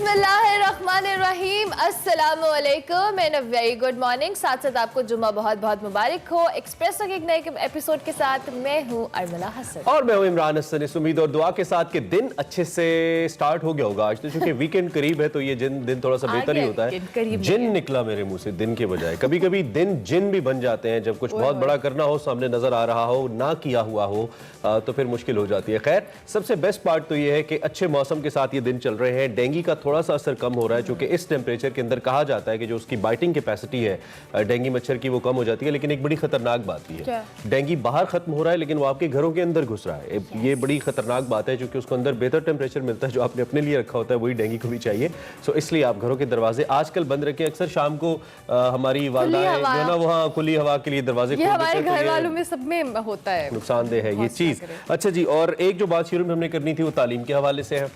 बिस्मिल्लाहिर्रहमानिर्रहीम, अस्सलाम वालेकुम and a very good morning. साथ साथ आपको जुम्मा बहुत बहुत मुबारक हो। एक्सप्रेसो के एक नए एपिसोड के साथ मैं हूँ अरमला हसन और मैं हूँ इमरान हसन। इस उम्मीद और दुआ के साथ कि दिन अच्छे से स्टार्ट हो गया होगा आज तो, क्योंकि वीकेंड करीब है तो ये दिन थोड़ा सा बेहतर ही होता है। जिन निकला मेरे मुंह से दिन के बजाय, कभी कभी दिन जिन भी बन जाते हैं जब कुछ बहुत बड़ा करना हो, सामने नजर आ रहा हो, ना किया हुआ हो तो फिर मुश्किल हो जाती है। खैर, सबसे बेस्ट पार्ट तो ये है कि अच्छे मौसम के साथ ये दिन चल रहे हैं। डेंगू का थोड़ा सा असर कम हो रहा है, क्योंकि इस टेम्परेचर के अंदर कहा जाता है कि जो उसकी बाइटिंग कैपेसिटी है डेंगू मच्छर की वो कम हो जाती है। लेकिन एक बड़ी खतरनाक बात ये है, डेंगू बाहर खत्म हो रहा है लेकिन वो आपके घरों के अंदर घुस रहा है। ये बड़ी खतरनाक बात है, क्योंकि उसको अंदर बेहतर टेम्परेचर मिलता है जो आपने अपने लिए रखा होता है, वही डेंगू को भी चाहिए। सो इसलिए आप घरों के दरवाजे आजकल बंद रखें। अक्सर शाम को हमारी वालदाएं जो है ना, वहाँ खुली हवा के लिए दरवाजे खोल देते हैं। हमारे घर वालों में सब में होता है, नुकसानदेह है ये चीज। अच्छा जी, और एक जो बात शुरू में हमने करनी थी वो तालीम के हवाले से है।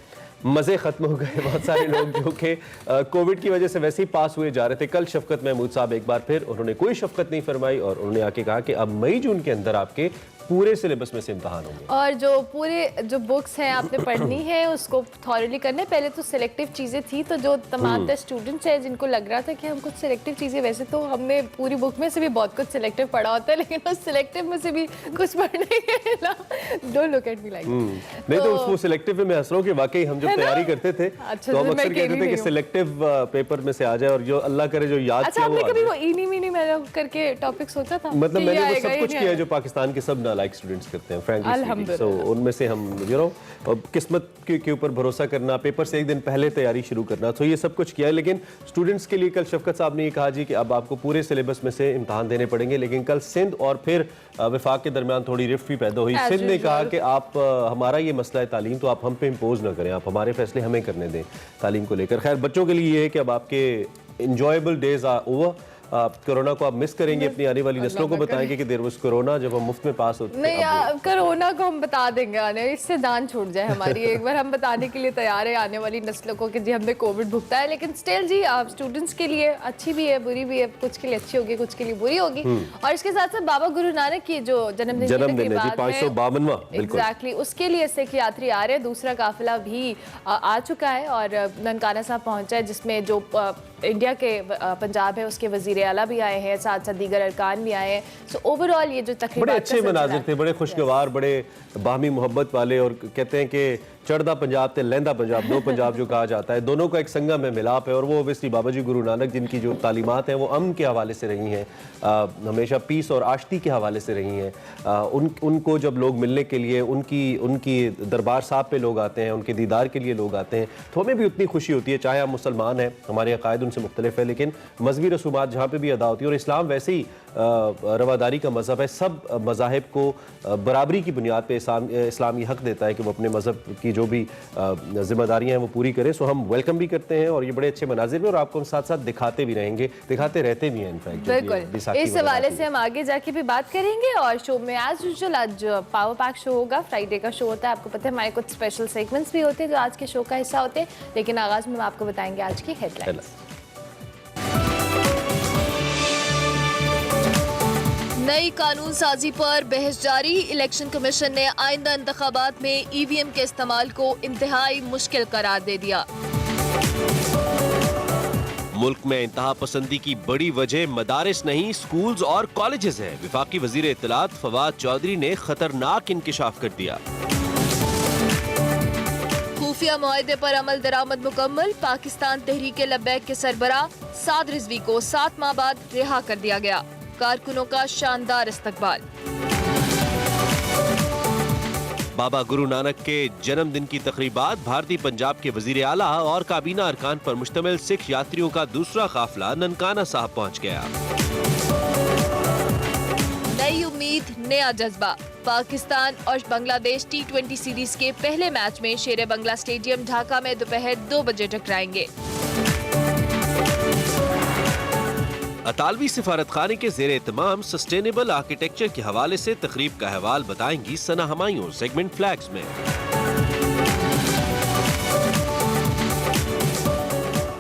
मज़े ख़त्म हो गए। बहुत सारे लोग जो कि कोविड की वजह से वैसे ही पास हुए जा रहे थे। कल शफकत महमूद साहब एक बार फिर उन्होंने कोई शफकत नहीं फरमाई और उन्होंने आके कहा कि अब मई जून के अंदर आपके पूरे सिलेबस में से इम्तहान होंगे और जो बुक्स हैं आपने पढ़नी है उसको थॉरली करना है। पहले तो सिलेक्टिव चीज़ें थी, तो जो तमाम स्टूडेंट्स हैं जिनको लग रहा था कि हम कुछ सिलेक्टिव चीज़ें, वैसे तो हमने पूरी बुक में से भी बहुत कुछ सिलेक्टिव पढ़ा होता है, लेकिन उस सिलेक्टिव में से भी कुछ पढ़ने के ना, don't look at me like नहीं तो उसको सिलेक्टिव में मैं हंस रहा हूँ कि वाकई हम जब तैयारी करते थे तो हम अक्सर कहते थे कि सिलेक्टिव पेपर में से आ जाए और जो अल्लाह करे जो याद किया वो कभी वो इनी मीनी में करके टॉपिक सोचा था? मतलब मैंने वो सब कुछ किया जो पाकिस्तान के सब नालायक स्टूडेंट्स करते हैं फ्रैंकली। सो उनमें से हम किस्मत के ऊपर भरोसा करना, पेपर से एक दिन पहले तैयारी शुरू करना, तो ये सब कुछ किया है। लेकिन स्टूडेंट्स के लिए कल शफकत साहब ने ये कहा जी कि अब आपको पूरे सिलेबस में से इम्तहान देने पड़ेंगे। लेकिन कल सिंध और फिर वफाक के दरमियान थोड़ी रिफ्ट भी पैदा हुई। सिंध ने कहा कि आप हमारा ये मसला है तालीम, तो आप हम पे इम्पोज ना करें, आप हमारे फैसले हमें करने दें तालीम को लेकर। खैर, बच्चों के लिए ये है कि अब आपके enjoyable days are over. Corona को आप मिस करेंगे, अपनी आने वाली नस्लों को बताएंगे कि देर वाज कोरोना जब हम मुफ्त में पास होते थे। नहीं, कोरोना को हम बता देंगे आने, इससे जान छूट जाए हमारी। एक बार हम बताने के लिए तैयार है आने वाली नस्लों को कि जी हमने कोविड भुगता है। लेकिन स्टिल जी आप स्टूडेंट्स के लिए अच्छी भी है बुरी भी है, कुछ के लिए अच्छी होगी कुछ के लिए बुरी होगी। और इसके साथ साथ बाबा गुरु नानक की जो जन्मदिन है 552वां, एग्जैक्टली, उसके लिए सिख यात्री आ रहे हैं। दूसरा काफिला भी आ चुका है और ननकाना साहब पहुंचा है, जिसमें जो इंडिया के पंजाब है उसके वजीर आला भी आए हैं, साथ साथ दीगर अरकान भी आए हैं। सो ओवरऑल ये जो तकरीबन बड़े अच्छे मनाजिर थे, बड़े खुशगवार, बड़े बाहमी मोहब्बत वाले। और कहते हैं कि चढ़दा पंजाब ते लहंदा पंजाब, दो पंजाब जो कहा जाता है, दोनों का एक संगम है, मिलाप है। और वो ओबियसली बाबा जी गुरु नानक जिनकी जो तालीमात हैं वो अमन के हवाले से रही हैं, हमेशा पीस और आश्ती के हवाले से रही हैं। उनको जब लोग मिलने के लिए उनकी दरबार साहब पे लोग आते हैं, उनके दीदार के लिए लोग आते हैं, तो हमें भी उतनी खुशी होती है। चाहे हम मुसलमान हैं, हमारे अकायद उनसे मुख्तलिफ है, लेकिन मजहबी रसूमात जहाँ पर भी अदा होती है। और इस्लाम वैसे ही रवादारी का मज़हब है। सब मज़ाहिब को बराबरी की बुनियाद पे इस्लाम ये हक देता है कि वो अपने मज़हब की जो भी जिम्मेदारियां हैं वो पूरी करें। सो हम वेलकम भी करते हैं और ये बड़े अच्छे मनाजिर में, और आपको हम साथ साथ दिखाते भी रहेंगे, दिखाते रहते भी हैं इनफैक्ट। बिल्कुल, इस हवाले से हम आगे जाके भी बात करेंगे। और शो में एज यूजुअल आज पावर पैक शो होगा, फ्राइडे का शो होता है। आपको पता है हमारे कुछ स्पेशल सेगमेंट्स भी होते हैं जो आज के शो का हिस्सा होते हैं। लेकिन आगाज में हम आपको बताएंगे आज की हेडलाइंस। नई कानून साजी पर बहस जारी। इलेक्शन कमीशन ने आइंदा इंतखाबात में ईवीएम के इस्तेमाल को इंतहाई मुश्किल करार दे दिया। मुल्क में इंतहा पसंदी की बड़ी वजह मदारिस नहीं स्कूल्स और कॉलेजेस है। वफाकी वजीर इत्तलात फवाद चौधरी ने खतरनाक इंकिशाफ कर दिया। खुफिया मुआहदे पर अमल दरामद मुकम्मल। पाकिस्तान तहरीक लब्बैक के सरबराह साद रिजवी को 7 माह बाद रिहा कर दिया गया। कारकुनों का शानदार इस्तकबाल। बाबा गुरु नानक के जन्मदिन की तकरीबात। भारतीय पंजाब के वजीर आला और काबीना अरकान पर मुश्तमिल सिख यात्रियों का दूसरा काफिला ननकाना साहब पहुंच गया। नई उम्मीद, नया जज्बा। पाकिस्तान और बांग्लादेश T20 सीरीज के पहले मैच में शेरे बंगला स्टेडियम ढाका में दोपहर 2 बजे टकराएंगे। अतालवी सिफारत खाने के ज़ेरे एहतमाम सस्टेनेबल आर्किटेक्चर के हवाले से तकरीब का अहवाल बताएंगी सना हमायूं सेगमेंट फ्लैग्स में।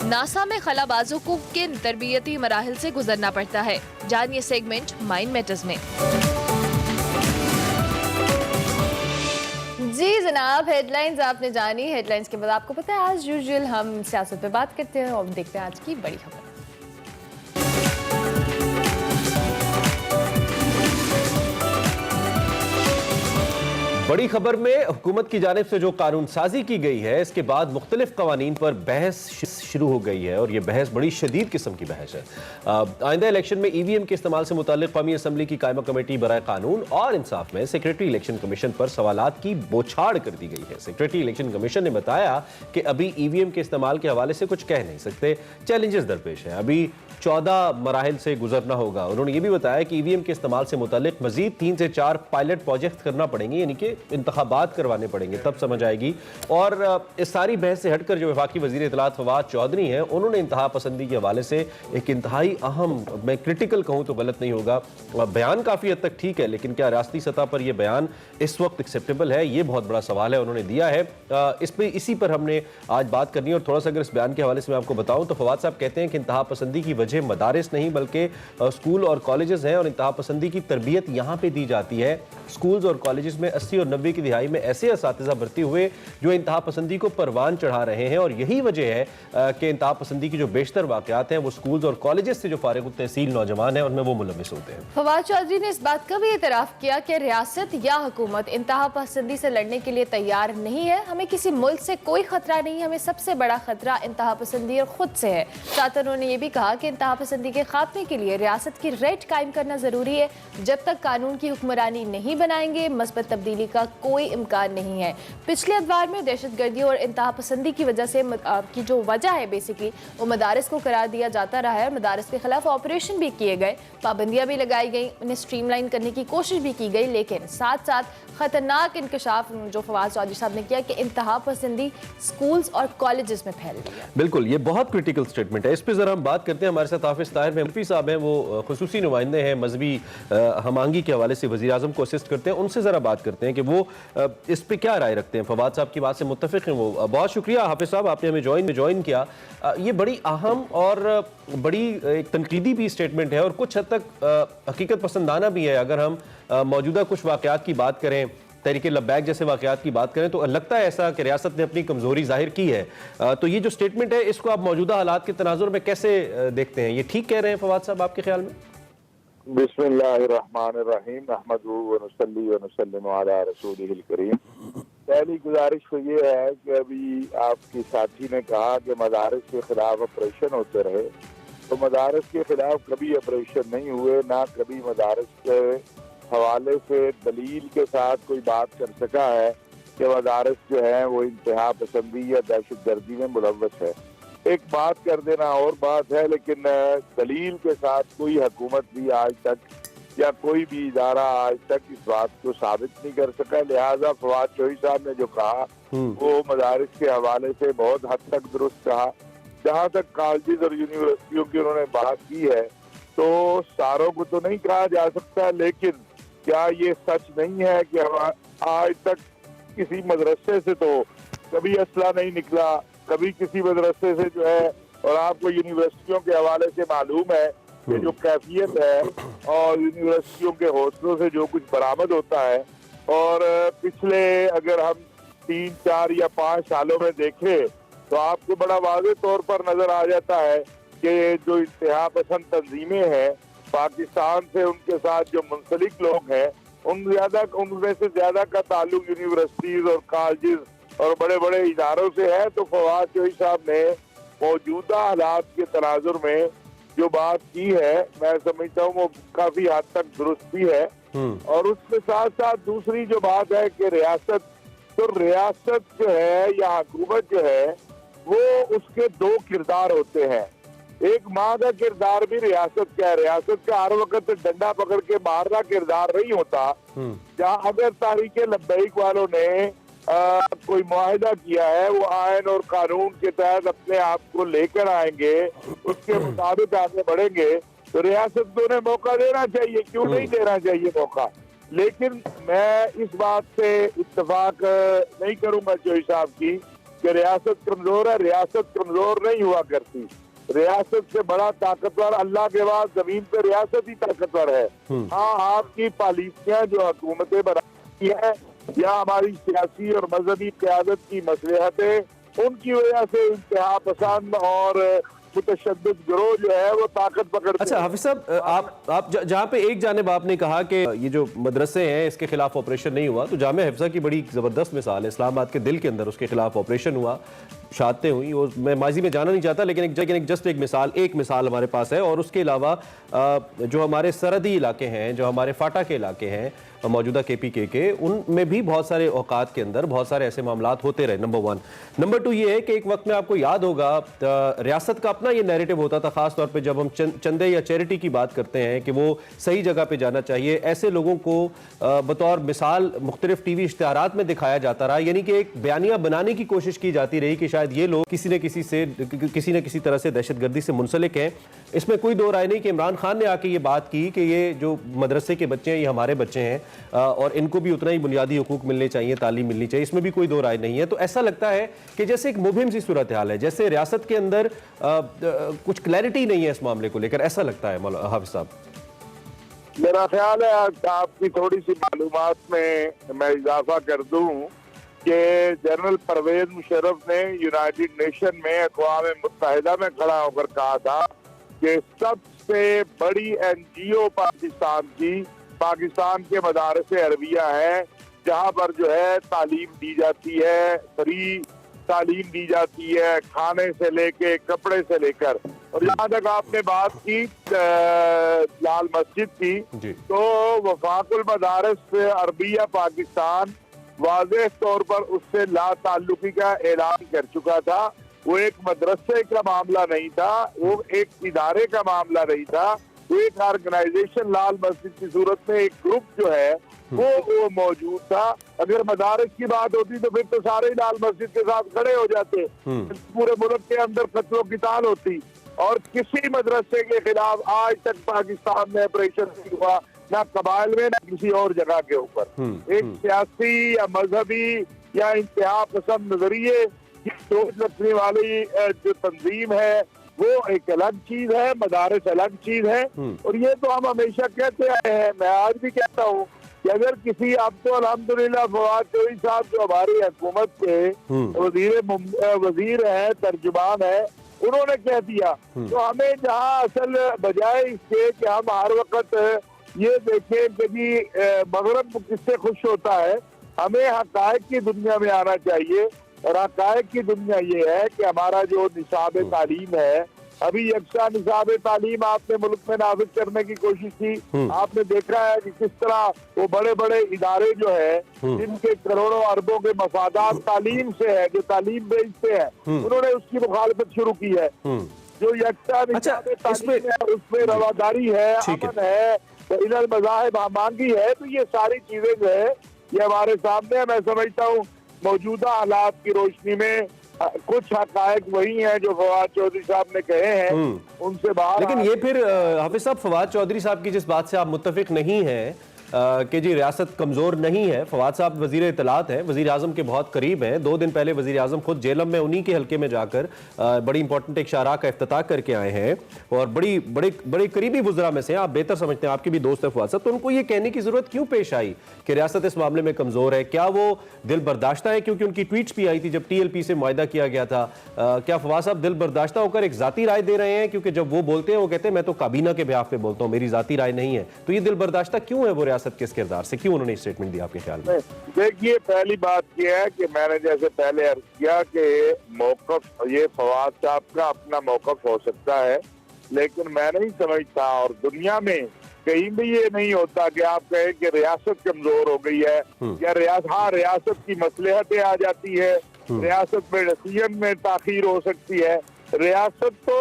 नासा में खलाबाजों को किन तरबियती मराहिल से गुजरना पड़ता है, जानिए सेगमेंट माइंड मैटर्स में। जी जनाब, हेडलाइंस आपने जानी। हेडलाइंस के बाद आपको पता है आज यूजुअल हम सियासत पे बात करते हैं और देखते हैं आज की बड़ी खबर। बड़ी खबर में हुकूमत की जानिब से जो कानून साजी की गई है, इसके बाद मुख्तलिफ कवानीन पर बहस शुरू हो गई है और ये बहस बड़ी शदीद किस्म की बहस है। आइंदा इलेक्शन में EVM के इस्तेमाल से मुताल्लिक कौमी असम्बली की कायमा कमेटी बराए कानून और इंसाफ में सेक्रेटरी इलेक्शन कमीशन पर सवालात की बौछार कर दी गई है। सेक्रेटरी इलेक्शन कमीशन ने बताया कि अभी EVM के इस्तेमाल के हवाले से कुछ कह नहीं सकते, चैलेंजेस दरपेश हैं, अभी 14 मराहिल से गुजरना होगा। उन्होंने ये भी बताया कि EVM के इस्तेमाल से मुताल्लिक मजीद 3 से 4 पायलट प्रोजेक्ट करना पड़ेंगे, यानी कि इंतखाबात करवाने पड़ेंगे, तब समझ आएगी। और इस सारी बहस से हटकर जो वफाकी वज़ीर इत्तलात फवाद चौधरी हैं, उन्होंने इंतहा पसंदी के हवाले से एक इंतहाई अहम, मैं क्रिटिकल कहूँ तो गलत नहीं होगा, बयान काफ़ी हद तक ठीक है, लेकिन क्या रियासती सतह पर यह बयान इस वक्त एक्सेप्टेबल है, ये बहुत बड़ा सवाल है। उन्होंने दिया है इसी पर हमने आज बात करनी है। और थोड़ा सा अगर इस बयान के हवाले से मैं आपको बताऊँ तो फवाद साहब कहते हैं कि इंतहा पसंदी की वजह मदारिस नहीं बल्कि स्कूल और कॉलेजेस हैं, और इंतहा पसंदी की तरबियत यहाँ पे दी जाती है। स्कूल्स और कॉलेजेस में 80 और 90 की दिहाई में ऐसे असातिज़ा भर्ती हुए जो इंतहा पसंदी को परवान चढ़ा रहे हैं, और यही वजह है कि इंतहा पसंदी की जो बेशतर वाक़यात हैं वो स्कूल्स और कॉलेजेस से जो फारिग तहसील नौजवान हैं उनमें वो मुलविस होते हैं। फवाद चौधरी ने इस बात का भी एतराफ़ किया कि रियासत या हुकूमत इंतहा पसंदी से लड़ने के लिए तैयार नहीं है। हमें किसी मुल्क से कोई खतरा नहीं है, हमें सबसे बड़ा खतरा इंतहा पसंदी और खुद से है। साथ उन्होंने ये भी कहा कि इंतहा पसंदी के खात्मे के लिए रियासत की रेट कायम करना ज़रूरी है। जब तक कानून की हुक्मरानी नहीं बनाएंगे मस्बत तब्दीली का कोई इम्कान नहीं है। पिछले अदवार में दहशतगर्दी और इंतहा पसंदी की वजह से की जो वजह है बेसिकली वो मदारिस को करार दिया जाता रहा है। मदारिस के खिलाफ ऑपरेशन भी किए गए, पाबंदियां भी लगाई गई, उन्हें स्ट्रीमलाइन करने की कोशिश भी की गई, लेकिन साथ साथ खतरनाक इंकशाफ जो फवाद चौधरी साहब ने किया कि इंतहा पसंदी स्कूल्स और कॉलेजेस में फैल रही है। बिल्कुल, ये बहुत क्रिटिकल स्टेटमेंट है, इस पर जरा हम बात करते हैं। हमारे साथ हाफिज ताहिर महमूदी साहब हैं, वो खुसूसी नुमाइंदे हैं, मजहबी हमांगी के हवाले से वज़ीर आज़म को असिस्ट करते हैं। उनसे ज़रा बात करते हैं कि वो इस पर क्या राय रखते हैं। फवाद साहब की बात से मुत्तफ़िक़ हैं वो। बहुत शुक्रिया हाफिज साहब, आपने हमें ज्वाइन किया। ये बड़ी अहम और बड़ी एक तनकीदी भी स्टेटमेंट है और कुछ हद तक हकीकत पसंदाना भी है। अगर हम मौजूदा कुछ वाक़यात की बात करें, तहरीक लब्बैक जैसे वाक़यात की बात करें, तो लगता है ऐसा कि रियासत ने अपनी कमज़ोरी ज़ाहिर की है। तो ये जो स्टेटमेंट है इसको आप मौजूदा हालात के तनाजुर में कैसे देखते हैं? ये ठीक कह रहे हैं फवाद साहब आपके ख्याल में? बिस्मिल्लाहिर्रहमानिर्रहीम, नहमदुहु व नुसल्ली व नुसल्लिमु अला रसूलिहिल करीम। पहली गुजारिश तो ये है कि अभी आपकी साथी ने कहा कि मदारिस के खिलाफ ऑपरेशन होते रहे, तो मदारिस के खिलाफ कभी ऑपरेशन नहीं हुए, ना कभी मदारिस के हवाले से दलील के साथ कोई बात कर सका है कि मदारिस जो है वो इंतहा पसंदी या दहशत गर्दी में मुलव्वस है। एक बात कर देना और बात है, लेकिन दलील के साथ कोई हुकूमत भी आज तक या कोई भी इदारा आज तक इस बात को साबित नहीं कर सका। लिहाजा फवाद चौधरी साहब ने जो कहा वो मदारिस के हवाले से बहुत हद तक दुरुस्त कहा। जहाँ तक कॉलेज और यूनिवर्सिटियों की उन्होंने बात की है, तो सारों को तो नहीं कहा जा सकता, लेकिन क्या ये सच नहीं है कि आज तक किसी मदरसे से तो कभी असला नहीं निकला, कभी किसी मदरसे से जो है, और आपको यूनिवर्सिटियों के हवाले से मालूम है कि जो कैफियत है और यूनिवर्सिटियों के हौसलों से जो कुछ बरामद होता है, और पिछले अगर हम 3, 4 या 5 सालों में देखें तो आपको बड़ा वाज़ेह तौर पर नजर आ जाता है कि जो इंतहा पसंद तंजीमें हैं पाकिस्तान से, उनके साथ जो मुंसलिक लोग हैं, उनमें से ज्यादा का ताल्लुक यूनिवर्सिटीज और कॉलेजेस और बड़े बड़े इदारों से है। तो फवाद चौधरी साहब ने मौजूदा हालात के तनाजुर में जो बात की है, मैं समझता हूँ वो काफी हद तक दुरुस्त भी है। और उसके साथ साथ दूसरी जो बात है कि रियासत जो है या हुकूमत जो है वो उसके 2 किरदार होते हैं। एक माँ का किरदार भी रियासत का है। रियासत का हर वक्त डंडा पकड़ के मारना किरदार नहीं होता। जहाँ अगर तारीख लब्बैक वालों ने कोई मुआहिदा किया है, वो आयन और कानून के तहत अपने आप को लेकर आएंगे, उसके मुताबिक आगे बढ़ेंगे, तो रियासत को उन्हें मौका देना चाहिए, क्यों नहीं देना चाहिए मौका। लेकिन मैं इस बात से इत्तेफाक नहीं करूंगा चौधरी साहब की कि रियासत कमजोर है। रियासत कमजोर नहीं हुआ करती। रियासत से बड़ा ताकतवर अल्लाह के बाद जमीन पे रियासत ही ताकतवर है। हाँ, आपकी पॉलिसियां जो हुकूमतें बनाती हैं या हमारी सियासी और मजहबी क़यादत की मसलहतें, उनकी वजह से इंतहा पसंद और मुतशद्दिद गिरोह जो है वो ताकत पकड़। अच्छा हाफिज साहब, आप जहाँ पे एक जानिब आपने कहा कि ये जो मदरसे हैं इसके खिलाफ ऑपरेशन नहीं हुआ, तो जामिया हिफ्ज़ा की बड़ी ज़बरदस्त मिसाल है, इस्लामाबाद के दिल के अंदर उसके खिलाफ ऑपरेशन हुआ, शहादतें हुई, और मैं माजी में जाना नहीं चाहता, लेकिन जस्ट एक मिसाल हमारे पास है। और उसके अलावा जो हमारे सरहदी इलाके हैं, जो हमारे फाटा के इलाके हैं मौजूदा KPK के, उनमें भी बहुत सारे औकात के अंदर बहुत सारे ऐसे मामलात होते रहे, नंबर 1। नंबर 2 ये है कि एक वक्त में आपको याद होगा रियासत का अपना ये नैरेटिव होता था, ख़ास तौर पे जब हम चंदे या चैरिटी की बात करते हैं कि वो सही जगह पे जाना चाहिए, ऐसे लोगों को बतौर मिसाल मुख्तलिफ TV इश्तिहारात में दिखाया जाता रहा, यानी कि एक बयानिया बनाने की कोशिश की जाती रही कि शायद ये लोग किसी न किसी तरह से दहशतगर्दी से मुंसलिक हैं। इसमें कोई दो राय नहीं कि इमरान खान ने आके ये बात की कि ये जो मदरसे के बच्चे हैं ये हमारे बच्चे हैं और इनको भी उतना ही बुनियादी हुकूक मिलने चाहिए, तालीम मिलनी चाहिए, इसमें भी कोई दो राय नहीं है। तो ऐसा लगता है कि जैसे एक मुबहिम सी सूरत हाल है, जैसे रियासत के अंदर कुछ क्लैरिटी नहीं है इस मामले को लेकर, ऐसा लगता है हाफिज साहब। मेरा ख्याल है आपकी थोड़ी सी मालूमात में मैं इजाफा कर दूं कि जनरल परवेज मुशर्रफ ने यूनाइटेड नेशन में अक़वाम मुत्तहिदा में खड़ा होकर कहा था कि सबसे बड़ी NGO पाकिस्तान के मदारस अरबिया है, जहाँ पर जो है तालीम दी जाती है, फ्री तालीम दी जाती है, खाने से लेके कपड़े से लेकर। और जहाँ तक आपने बात की लाल मस्जिद की, तो वफाकुल मदारस अरबिया पाकिस्तान वाज़ेह तौर पर उससे ला ताल्लुकी का ऐलान कर चुका था। वो एक मदरसे का मामला नहीं था, वो एक इदारे का मामला नहीं था, वो एक ऑर्गेनाइजेशन लाल मस्जिद की सूरत में एक ग्रुप जो है वो मौजूद था। अगर मदारस की बात होती तो फिर तो सारे ही लाल मस्जिद के साथ खड़े हो जाते, पूरे मुल्क के अंदर कत्लो क़िताल होती। और किसी मदरसे के खिलाफ आज तक पाकिस्तान में ऑपरेशन नहीं हुआ, ना कबाइल में ना किसी और जगह के ऊपर। एक सियासी या मजहबी या इंतहा पसंद नजरिए की सोच रखने वाली जो तंजीम है वो एक अलग चीज है, मदारस अलग चीज है। और ये तो हम हमेशा कहते आए हैं, मैं आज भी कहता हूँ कि अगर किसी, अब तो अल्हम्दुलिल्लाह फवाद चौधरी साहब जो हमारी हुकूमत के वजीर है, तर्जुमान है, उन्होंने कह दिया, तो हमें जहाँ असल बजाय इसके कि हम हर वक्त ये देखें कि जी मगरब किससे खुश होता है, हमें हक़ाइक़ की दुनिया में आना चाहिए। और हक़ाइक़ की दुनिया ये है कि हमारा जो निसाब तालीम है, अभी यकसा निसाब तालीम आपने मुल्क में नाफिज करने की कोशिश की। आपने देखा है कि किस तरह वो बड़े बड़े इदारे जो है जिनके करोड़ों अरबों के मफादात तालीम से है, जो तालीम बेचते हैं, उन्होंने उसकी मुखालफत शुरू की है। जो यकसा निसाब तालीम है उसमें रवादारी है, अमन है, इधर मज़ाहिब मांगी है। तो ये सारी चीजें जो है ये हमारे सामने है। मैं समझता हूँ मौजूदा हालात की रोशनी में कुछ हक़ाइक़ वही हैं जो फवाद चौधरी साहब ने कहे हैं, उनसे बाहर। लेकिन ये फिर हाफिज साहब, फवाद चौधरी साहब की जिस बात से आप मुत्तफिक नहीं हैं कि जी रियासत कमज़ोर नहीं है, फवाद साहब वज़ीर इत्तलात हैं, वज़ीर आज़म के बहुत करीब हैं। 2 दिन पहले वज़ीर आज़म खुद जेलम में उन्हीं के हल्के में जाकर बड़ी इंपॉर्टेंट एक शाहराह का इफ्तिताह करके आए हैं और बड़े करीबी वज़रा में से, आप बेहतर समझते हैं, आपके भी दोस्त हैं फवाद साहब, तो उनको ये कहने की ज़रूरत क्यों पेश आई कि रियासत इस मामले में कमज़ोर है? क्या वो दिल बर्दाश्ता है? क्योंकि उनकी ट्वीट्स भी आई थी जब TLP से मुआहदा किया गया था। क्या फवाद साहब दिल बर्दाश्ता होकर एक ज़ाती राय दे रहे हैं? क्योंकि जब वो बोलते हैं वो कहते हैं मैं तो काबीना के बिहाफ पे बोलता हूँ, मेरी ज़ाती राय नहीं है। तो ये दिल बर्दाश्ता क्यों है वो रियासत के इस किरदार से, क्यों उन्होंने स्टेटमेंट दिया आपके ख्याल में? देखिए, पहली बात यह है कि मैंने जैसे पहले अर्ज किया कि मौक़िफ़ ये फवाद साहब का अपना मौक़िफ़ हो सकता है, लेकिन मैं नहीं समझता और दुनिया में कहीं भी ये नहीं होता कि आप कहें कि रियासत कमजोर हो गई है या रियासत की मसलहतें आ जाती है, रियासत में डिसीजन में ताखीर हो सकती है। रियासत तो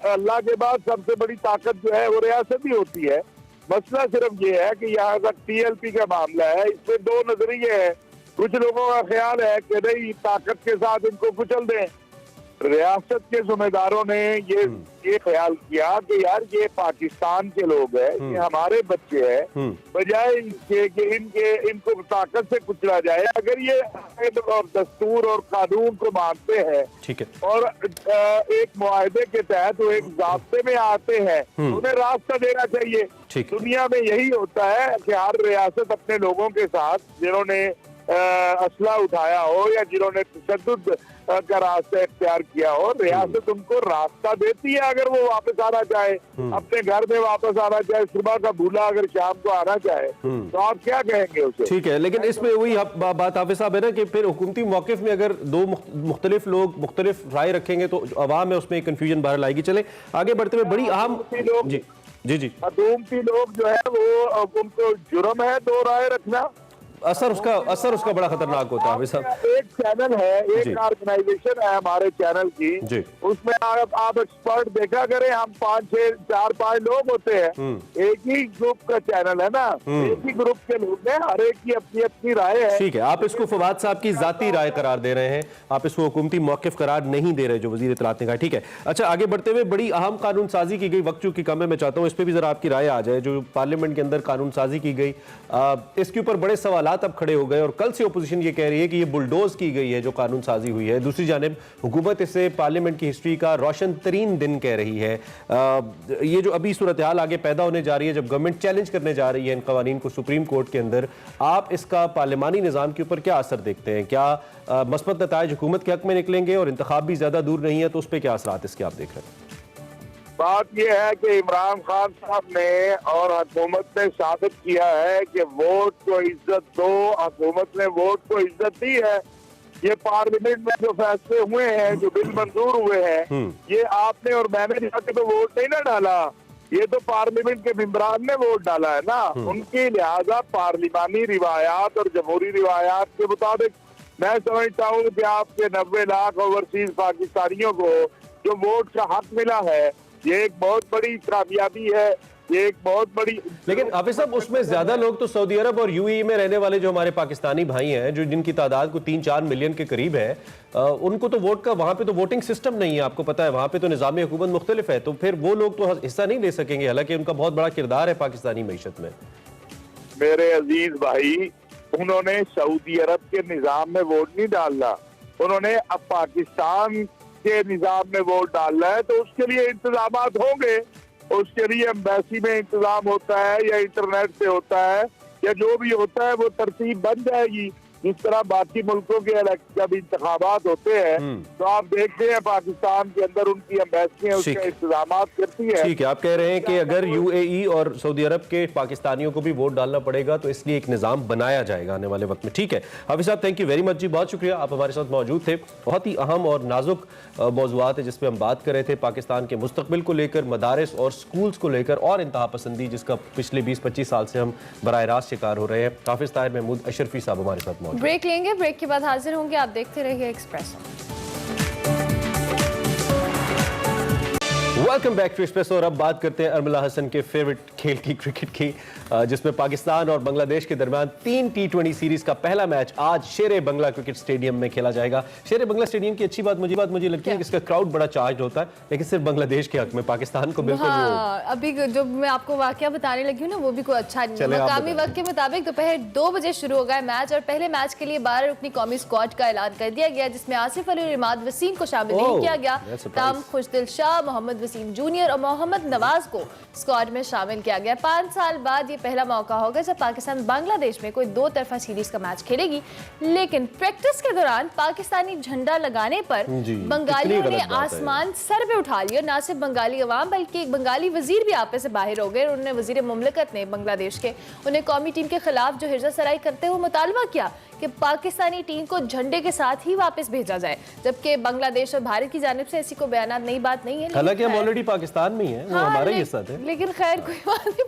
अल्लाह के बाद सबसे बड़ी ताकत जो है वो रियासत ही होती है। मसला सिर्फ ये है कि यहाँ तक TLP का मामला है, इसमें 2 नजरिए हैं। कुछ लोगों का ख्याल है कि नहीं ताकत के साथ इनको कुचल दें। रियासत के जिम्मेदारों ने ये ख्याल किया कि यार ये पाकिस्तान के लोग हैं, ये हमारे बच्चे हैं, बजाय इसके कि इनको ताकत से कुचला जाए। अगर ये और दस्तूर और कानून को मानते हैं, ठीक है, और एक मुआहदे के तहत वो एक ज़ाब्ते में आते हैं, उन्हें रास्ता देना चाहिए। दुनिया में यही होता है कि हर रियासत अपने लोगों के साथ जिन्होंने असला उठाया हो या जिन्होंने तशद्दुद का रास्ता इख्तियार किया हो, रियासत उनको रास्ता देती है अगर वो वापस आना चाहे, अपने घर में वापस आना चाहे, सुबह का भूला अगर शाम को आना चाहे, तो आप क्या कहेंगे उसे? ठीक है, लेकिन इसमें वही बात हाफिज साहब है ना कि फिर हुकूमती मौक़िफ़ में अगर दो मुख्तलिफ लोग मुख्तलिफ राय रखेंगे तो अवाम में उसमें कंफ्यूजन बाहर लाएगी। चले आगे बढ़ते हुए बड़ी अहम जी जी जी हुकूमती लोग जो है वो उनको जुर्म है दो राय रखना, असर उसका बड़ा खतरनाक होता है साहब। एक चैनल है, एक ऑर्गेनाइजेशन है हमारे चैनल की, उसमें आप एक्सपर्ट देखा करें, हम 4-5 लोग होते हैं, एक ही ग्रुप का चैनल है ना, एक ही ग्रुप के लोग हैं, हर एक की अपनी अपनी राय है। ठीक है, आप इसको फवाद साहब की जाती राय करार दे रहे हैं, आप इसको हुकूमती मौक़िफ़ करार नहीं दे रहे जो वज़ीर इत्तलात ने कहा। ठीक है, अच्छा आगे बढ़ते हुए बड़ी अहम कानून साजी की गई, वक्त चूंकि कम है, मैं चाहता हूँ इस पर भी जरा आपकी राय आ जाए। जो पार्लियामेंट के अंदर कानून साजी की गई, इसके ऊपर बड़े सवाल अब खड़े हो गए और कल से अपोजिशन ये कह रही है कि ये बुलडोज की गई है जो कानून साजी हुई है। दूसरी जानिब हुकूमत इसे पार्लियामेंट की हिस्ट्री का रोशन तरीन दिन कह रही है। ये जो अभी सूरत हाल आगे पैदा होने जा रही है, जब गवर्नमेंट चैलेंज करने जा रही है इन कवानीन को सुप्रीम कोर्ट के अंदर, आप इसका पार्लियामानी निज़ाम के ऊपर क्या असर देखते हैं? क्या मस्बत नताइज हुकूमत के हक में निकलेंगे और इंतखाब भी ज़्यादा दूर नहीं है, तो उस पर क्या असरात इसके आप देख रहे हैं? बात यह है कि इमरान खान साहब ने और हुकूमत ने साबित किया है कि वोट को इज्जत दो, हुकूमत ने वोट को इज्जत दी है। ये पार्लियामेंट में जो फैसले हुए हैं, जो बिल मंजूर हुए हैं, ये आपने और मैंने जाके तो वोट नहीं ना डाला, ये तो पार्लियामेंट के मेंबरान ने वोट डाला है ना। उनकी लिहाजा पार्लिमानी रिवायात और जमहूरी रिवायात के मुताबिक मैं समझता हूँ कि आपके 90 लाख ओवरसीज पाकिस्तानियों को जो वोट का हक मिला है, ये एक बहुत बड़ी कामयाबी है, ये एक बहुत बड़ी। लेकिन हाफिज साहब उसमें ज्यादा लोग तो सऊदी अरब और यूएई में रहने वाले जो हमारे पाकिस्तानी भाई हैं, जो जिनकी तादाद को 3-4 मिलियन के करीब है, उनको तो वोट का वहां पे तो वोटिंग सिस्टम नहीं है, आपको पता है वहां पे तो निज़ाम हुकूमत मुख्तलिफ है, तो फिर वो लोग तो हिस्सा नहीं ले सकेंगे, हालांकि उनका बहुत बड़ा किरदार है पाकिस्तानी मईशत में। मेरे अजीज भाई, उन्होंने सऊदी अरब के निज़ाम में वोट नहीं डालना, उन्होंने अब पाकिस्तान के निज़ाम में वोट डालना है, तो उसके लिए इंतजामात होंगे, उसके लिए एम्बेसी में इंतजाम होता है या इंटरनेट से होता है या जो भी होता है, वो तरतीब बन जाएगी जिस तरह बाकी मुल्कों के जब इंतखाबात होते हैं, तो आप देखते हैं पाकिस्तान के अंदर उनकी एम्बेसियां उसके इंतजामात करती है। ठीक है, आप कह रहे हैं कि अगर यूएई और सऊदी अरब के पाकिस्तानियों को भी वोट डालना पड़ेगा तो इसलिए एक निज़ाम बनाया जाएगा आने वाले वक्त में। ठीक है हाफिज साहब, थैंक यू वेरी मच जी, बहुत शुक्रिया, आप हमारे साथ मौजूद थे। बहुत ही अहम और नाजुक मौज़ूआत है जिस पर हम बात कर रहे थे, पाकिस्तान के मुस्तकबिल को लेकर, मदारिस और स्कूल्स को लेकर और इंतहा पसंदी जिसका पिछले 20-25 साल से हम बराह रास्त शिकार हो रहे हैं। हाफिज ताहिर महमूद अशरफी साहब हमारे साथ मौजूद। ब्रेक लेंगे, ब्रेक के बाद हाजिर होंगे, आप देखते रहिए Expresso. Welcome back to Expresso. और अब बात करते हैं अरमिला हसन के फेवरेट खेल की, क्रिकेट की, जिसमें पाकिस्तान और बांग्लादेश के दरमियान 3 T20 सीरीज का पहला मैच आज शेरे बंगला क्रिकेट स्टेडियम में खेला जाएगा। शेरे बंगला स्टेडियम की अच्छी बात मुझे लगती है कि इसका क्राउड बड़ा चार्ज होता है, लेकिन सिर्फ बांग्लादेश के हक में, पाकिस्तान को बिल्कुल अभी जो मैं आपको वाकया बताने लगी हूँ ना, वो भी कोई अच्छा नहीं। मकामी वक्त के मुताबिक दोपहर 2 बजे शुरू होगा मैच और पहले मैच के लिए 12 रुकनी कौमी स्क्वाड का ऐलान कर दिया गया, जिसमें आसिफ अली और इमाद वसीम को शामिल नहीं किया गया। तमाम खुशदिल शाह, मोहम्मद वसीम जूनियर और मोहम्मद नवाज को स्क्वाड में शामिल किया गया। 5 साल बाद ये पहला मौका होगा जब पाकिस्तान बांग्लादेश में कोई 2 तरफा सीरीज का मैच खेलेगी, लेकिन प्रैक्टिस के दौरान पाकिस्तानी झंडा लगाने पर बंगालियों ने आसमान सर पे उठा लिया। ना सिर्फ बंगाली अवाम बल्कि एक बंगाली वजीर भी आपस से बाहर हो गए। उन्होंने वजीर मुमलकत ने बांग्लादेश के उन्हें कौमी टीम के खिलाफ जो हिर्जा सराई करते हुए मुतालबा किया कि पाकिस्तानी टीम को झंडे के साथ ही वापस भेजा जाए, जबकि बांग्लादेश और भारत की जानिब से ऐसी कोई बयान नई बात नहीं है। हालांकि हम ऑलरेडी पाकिस्तान में ही हैं, वो हमारा ही हिस्सा थे, लेकिन खैर कोई बात नहीं,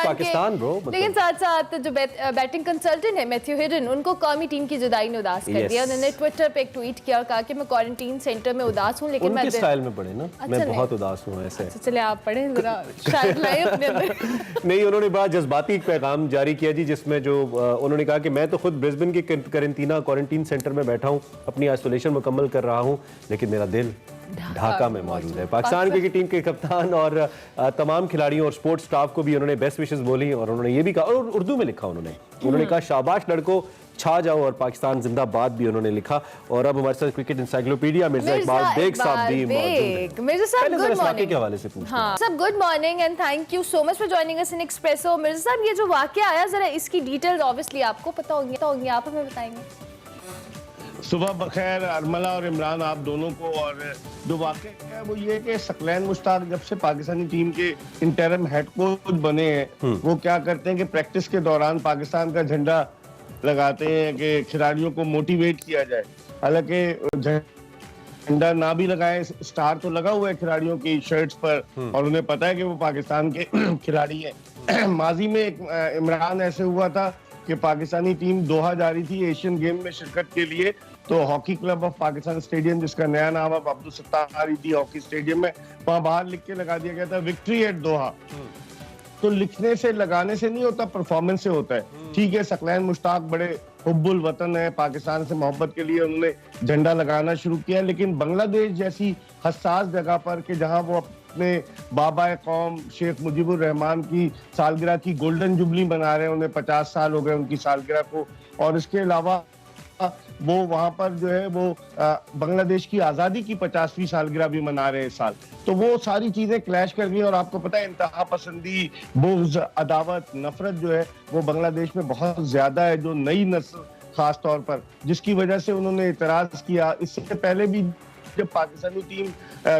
पाकिस्तान ब्रो। लेकिन साथ साथ जो बैटिंग कंसल्टेंट है मैथ्यू हिडन, उनको कौमी टीम की जुदाई ने उदास कर दिया। उन्होंने ट्विटर पे एक ट्वीट किया और कहा कि मैं क्वारंटीन सेंटर में उदास हूं, लेकिन मैं स्टाइल में पढ़े ना, मैं बहुत उदास हूं ऐसे। चले आप पढ़ें जरा, शायद लाए अपने अंदर। नहीं, उन्होंने बड़ा जज्बाती पैगाम जारी किया जी, जिसमें जो उन्होंने कहा कि मैं तो खुद ब्रिस्बेन की क्वारंटीन सेंटर में बैठा हूं, अपनी आइसोलेशन मुकम्मल कर रहा हूं, लेकिन मेरा दिल ढाका में मौजूद है। पाकिस्तान क्रिकेट टीम के कप्तान और तमाम खिलाड़ियों और स्पोर्ट्स स्टाफ को भी उन्होंने बेस्ट विशेस बोली और उन्होंने ये भी कहा, और उर्दू में लिखा उन्होंने कहा शाबाश लड़को, छा जाओ और पाकिस्तान जिंदाबाद भी उन्होंने लिखा। और अब हमारे साथ क्रिकेट इंसाइक्लोपीडिया मिर्जा इकबाल बेग साहब भी मौजूद हैं। मिर्जा साहब गुड मॉर्निंग के हवाले से पूछते हैं। हाँ सब good morning and thank you so much for joining us in espresso. Mirza साहब ये जो वाकया आया जरा इसकी डिटेल्स ऑब्वियसली आपको पता होंगी, आप हमें बताएंगे। सुबह बखैर अरमला और इमरान आप दोनों को। और जो वाक़या है वो ये कि सकलैन मुश्ताक जब से पाकिस्तानी टीम के इंटरिम हेड कोच बने हैं वो क्या करते हैं कि प्रैक्टिस के दौरान पाकिस्तान का झंडा लगाते हैं कि खिलाड़ियों को मोटिवेट किया जाए। हालांकि झंडा ना भी लगाए, स्टार तो लगा हुआ है खिलाड़ियों की शर्ट्स पर और उन्हें पता है कि वो पाकिस्तान के खिलाड़ी हैं। माजी में एक इमरान ऐसे हुआ था कि पाकिस्तानी टीम दोहा जा रही थी एशियन गेम में शिरकत के लिए, तो hockey club of Pakistan stadium जिसका नया नाम अब अब्दुल सत्तार थी हॉकी स्टेडियम में, वहां बाहर लिख के लगा दिया गया था विक्ट्री एट दोहा। तो लिखने से लगाने से नहीं होता, परफॉर्मेंस से होता है। ठीक है, सकलैन मुश्ताक बड़े हुब्बुल वतन है, पाकिस्तान से मोहब्बत के लिए उन्होंने झंडा लगाना शुरू किया, लेकिन बांग्लादेश जैसी हसास जगह पर कि जहां वो अपने बाबा कौम शेख मुजीबुर रहमान की सालगिरह की गोल्डन जुबली मना रहे हैं, उन्हें 50 साल हो गए उनकी सालगिरह को, और इसके अलावा वो वहां पर जो है वो बांग्लादेश की आजादी की 50वीं सालगिरह भी मना रहे हैं इस साल। तो वो सारी चीजें क्लैश कर गई और आपको पता है इंतहा पसंदी, बुग़्ज़, अदावत, नफरत जो है वो बांग्लादेश में बहुत ज्यादा है, जो नई नस्ल खास तौर पर, जिसकी वजह से उन्होंने इतराज किया। इससे पहले भी जब पाकिस्तानी टीम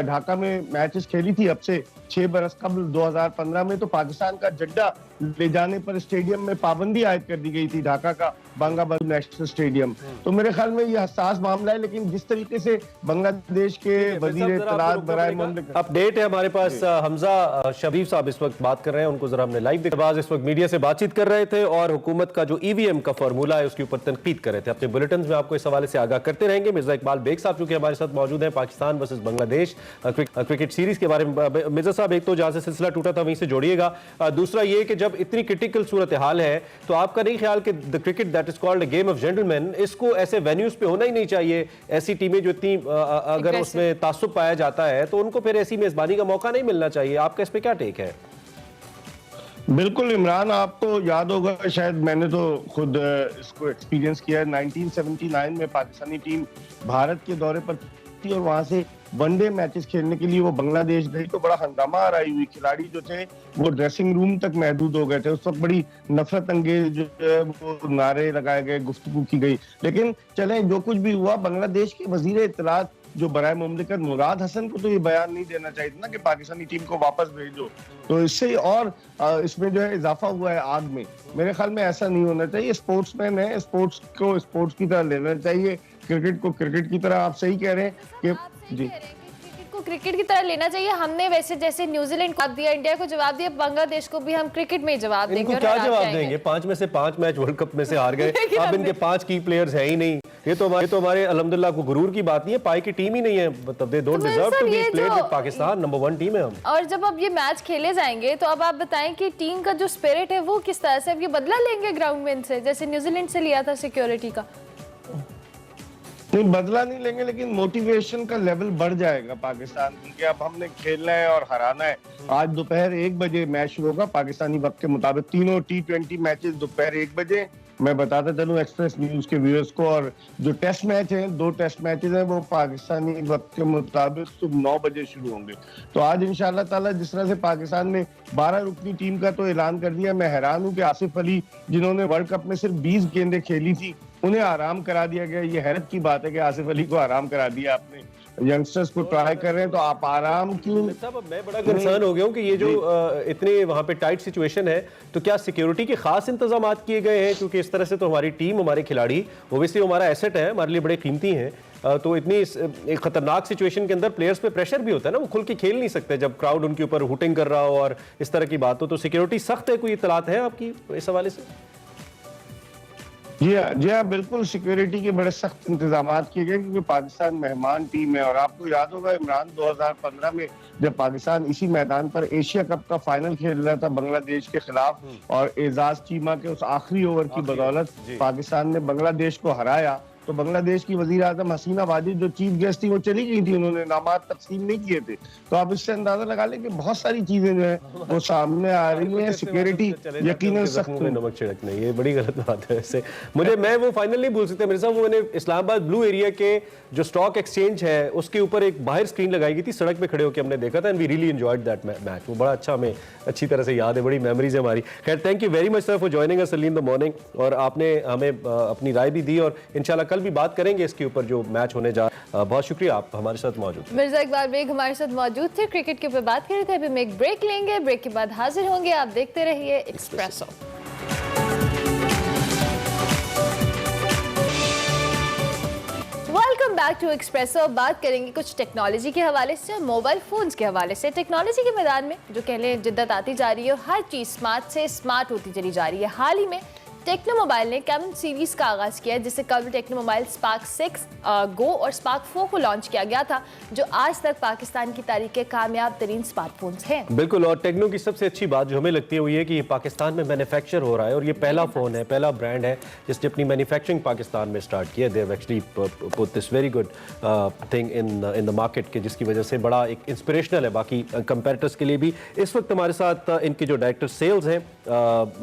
ढाका में मैचेस खेली थी अब से 6 बरस कबल 2015 में, तो पाकिस्तान का झंडा ले जाने पर स्टेडियम में पाबंदी आयद कर दी गई थी, ढाका का बांगाबाद नेशनल स्टेडियम। तो मेरे ख्याल में ये हसास मामला है, लेकिन जिस तरीके से बांग्लादेश के वजीर इत्तलात बराए मुमलिकत अपडेट है हमारे पास, हमजा शरीफ साहब इस वक्त बात कर रहे हैं, उनको जरा हमने लाइव देखा। इस वक्त मीडिया से बातचीत कर रहे थे और हुकूमत का जो ईवीएम का फॉर्मूला है उसके ऊपर तनकीद कर रहे थे। अपने बुलेटिन में आपको इस हवाले से आगाह करते रहेंगे। मिर्जा इकबाल बेग साहब चूंकि हमारे साथ मौजूद है, Pakistan versus Bangladesh cricket series के बारे में। मिर्जा साहब, एक तो जहां से सिलसिला टूटा था वहीं से जोड़िएगा, दूसरा ये कि जब इतनी क्रिटिकल सूरत हाल है तो आपका नहीं ख्याल कि the cricket that is called game of gentleman, इसको ऐसे वेन्यूज पे होना ही नहीं चाहिए? ऐसी टीमें जो इतनी अगर उसमें तासुब पाया जाता है तो उनको फिर ऐसी मेजबानी का मौका नहीं मिलना चाहिए। आपका इस पे क्या टेक है? बिल्कुल इमरान, आपको याद होगा, शायद मैंने तो खुद इसको एक्सपीरियंस किया है। 1979 में पाकिस्तानी टीम भारत के दौरे पर थी और वहां से वनडे मैचेस खेलने के लिए वो बांग्लादेश गई, तो बड़ा हंगामा आराई हुई। खिलाड़ी जो थे वो ड्रेसिंग रूम तक महदूद हो गए थे। उस वक्त बड़ी नफरत अंगेज जो है वो नारे लगाए गए, गुफ्तगू की गई। लेकिन चले जो कुछ भी हुआ, बांग्लादेश के वजीर इत्तलात जो बराए मुमलिकत मुराद हसन को तो ये बयान नहीं देना चाहिए था ना कि पाकिस्तानी टीम को वापस भेजो, तो इससे और इसमें जो है इजाफा हुआ है आग में। मेरे ख्याल में ऐसा नहीं होना चाहिए। स्पोर्ट्समैन है, स्पोर्ट्स को स्पोर्ट्स की तरह लेना चाहिए, क्रिकेट को क्रिकेट की तरह। आप सही कह रहे हैं कि जी क्रिकेट को क्रिकेट की तरह लेना चाहिए। हमने वैसे जैसे न्यूजीलैंड को जवाब दिया, इंडिया को जवाब दिया, बांग्लादेश को भी हम क्रिकेट में जवाब देंगे। इनको क्या जवाब देंगे? 5 में से 5 मैच वर्ल्ड कप में से हार गए। अब इनके 5 की प्लेयर्स है ही नहीं। ये तो हमारे अल्हम्दुलिल्लाह को गुरूर की बात नहीं है, पाई की टीम ही नहीं है, मतलब they don't deserve to be played with Pakistan. Number 1 team है हम। और जब अब ये मैच खेले जाएंगे तो अब आप बताएं कि टीम का जो स्पिरिट है वो किस तरह से, अब ये बदला लेंगे ग्राउंड में से, जैसे न्यूजीलैंड से लिया था सिक्योरिटी का? नहीं, बदला नहीं लेंगे, लेकिन मोटिवेशन का लेवल बढ़ जाएगा पाकिस्तान, क्योंकि अब हमने खेलना है और हराना है। आज दोपहर 1 बजे मैच शुरू होगा पाकिस्तानी वक्त के मुताबिक। तीनों T20 मैचेस दोपहर 1 बजे। मैं बताता चलूं एक्सप्रेस न्यूज के व्यूअर्स को, और जो टेस्ट मैच हैं, 2 टेस्ट मैचेस हैं, वो पाकिस्तानी वक्त के मुताबिक सुबह 9 बजे शुरू होंगे। तो आज इंशाल्लाह ताला जिस तरह से पाकिस्तान ने 12 रुकनी टीम का तो ऐलान कर दिया, मैं हैरान हूं कि आसिफ अली जिन्होंने वर्ल्ड कप में सिर्फ 20 गेंदें खेली थी उन्हें आराम करा दिया गया। ये हैरत की बात है कि आसिफ अली को आराम करा दिया आपने। यंगस्टर्स को ट्राई कर रहे हैं तो आप आराम क्यों? साहब, मैं बड़ा कंसर्न हो गया हूं कि ये जो इतने वहां पे टाइट सिचुएशन है, तो क्या सिक्योरिटी के खास इंतजाम किए गए हैं? क्योंकि इस तरह से तो हमारी टीम, हमारे खिलाड़ी ओबियसली हमारा एसेट है, हमारे लिए बड़े कीमती हैं, तो इतनी एक खतरनाक सिचुएशन के अंदर प्लेयर्स पे प्रेशर भी होता है ना, वो खुल के खेल नहीं सकते जब क्राउड उनके ऊपर हुटिंग कर रहा हो और इस तरह की बात हो। तो सिक्योरिटी सख्त है, कोई इत्तलात है आपकी इस हवाले से? जी हाँ, बिल्कुल सिक्योरिटी के बड़े सख्त इंतजाम किए गए, क्योंकि पाकिस्तान मेहमान टीम है। और आपको याद होगा इमरान 2015 में जब पाकिस्तान इसी मैदान पर एशिया कप का फाइनल खेल रहा था बांग्लादेश के खिलाफ, और एजाज चीमा के उस आखिरी ओवर की बदौलत पाकिस्तान ने बांग्लादेश को हराया, तो बांग्लादेश की वजीर आजम हसीना वाजिद जो चीफ गेस्ट थी वो चली गई थी, उन्होंने इनामात तकसीम नहीं किए थे। तो आप इससे अंदाजा लगा लें कि बहुत सारी चीजें जो है वो सामने आ रही हैं। सिक्योरिटी यकीनन सख्त में नमक छिड़कना, ये बड़ी गलत बात है। वैसे मुझे, मैं वो फाइनल नहीं भूल सकता मेरे साथ, वो मैंने इस्लामाबाद ब्लू एरिया के जो स्टॉक एक्सचेंज है उसके ऊपर एक बाहर स्क्रीन लगाई गई थी, सड़क पे खड़े होकर हमने देखा था, and we really enjoyed that match. वो बड़ा अच्छा, हमें अच्छी तरह से याद है, बड़ी मेमोरीज है हमारी। खैर, thank you very much sir for joining us early in the morning, और आपने हमें अपनी राय भी दी, और इंशाल्लाह कल भी बात करेंगे इसके ऊपर जो मैच होने जा। बहुत शुक्रिया, आप हमारे साथ मौजूद। मिर्जा इकबाल बेग हमारे साथ मौजूद थे, क्रिकेट के ऊपर बात कर रहे थे। अभी हम एक ब्रेक लेंगे, ब्रेक के बाद हाजिर होंगे। आप देखते रहिए Expresso. Welcome back to Expresso. बात करेंगे कुछ टेक्नोलॉजी के हवाले से, मोबाइल फोन्स के हवाले से। टेक्नोलॉजी के मैदान में जो कह लें जिद्दत आती जा रही है, हर चीज़ स्मार्ट से स्मार्ट होती चली जा रही है। हाल ही में टेक्नो मोबाइल ने कैमन सीरीज का आगाज़ किया है, जिससे कबल टेक्नो मोबाइल स्पार्क 6 गो और स्पार्क 4 को लॉन्च किया गया था, जो आज तक पाकिस्तान की तारीख के कामयाब तरीन स्मार्टफोन्स हैं। बिल्कुल, और टेक्नो की सबसे अच्छी बात जो हमें लगती है वो ये कि ये पाकिस्तान में मैन्युफैक्चर हो रहा है, और ये पहला फ़ोन है, पहला ब्रांड है जिसने अपनी मैन्युफैक्चरिंग पाकिस्तान में स्टार्ट किया। They have actually put this very good thing in the market, के जिसकी वजह से बड़ा एक इंस्पिरेशनल है बाकी कंपेरेटर्स के लिए भी। इस वक्त हमारे साथ इनके जो डायरेक्टर सेल्स हैं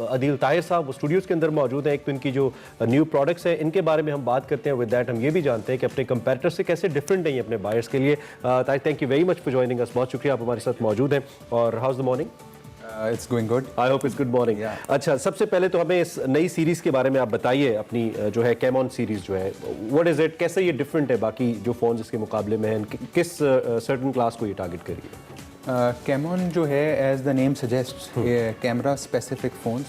अदील ताहिर साहब, वो स्टूडियोज़ के अंदर मौजूद हैं। एक तो इनकी जो न्यू प्रोडक्ट्स हैं इनके बारे में हम बात करते हैं, विद दैट हम ये भी जानते हैं कि अपने कंपेरेटर से कैसे डिफरेंट है ये अपने बायर्स के लिए। Tahir, thank you very much for joining us, बहुत शुक्रिया, आप हमारे साथ मौजूद हैं। और how is the morning? It's going good, I hope it's good morning. अच्छा, सबसे पहले तो हमें इस नई सीरीज़ के बारे में आप बताइए, अपनी जो है कैमॉन सीरीज़ जो है, व्हाट इज़ इट, कैसे ये डिफरेंट है बाकी जो फ़ोन्स इसके मुकाबले में हैं, किस सर्टन क्लास को ये टारगेट करिए? कैमॉन जो है, एज द नेम सजेस्ट, ये camera specific phones,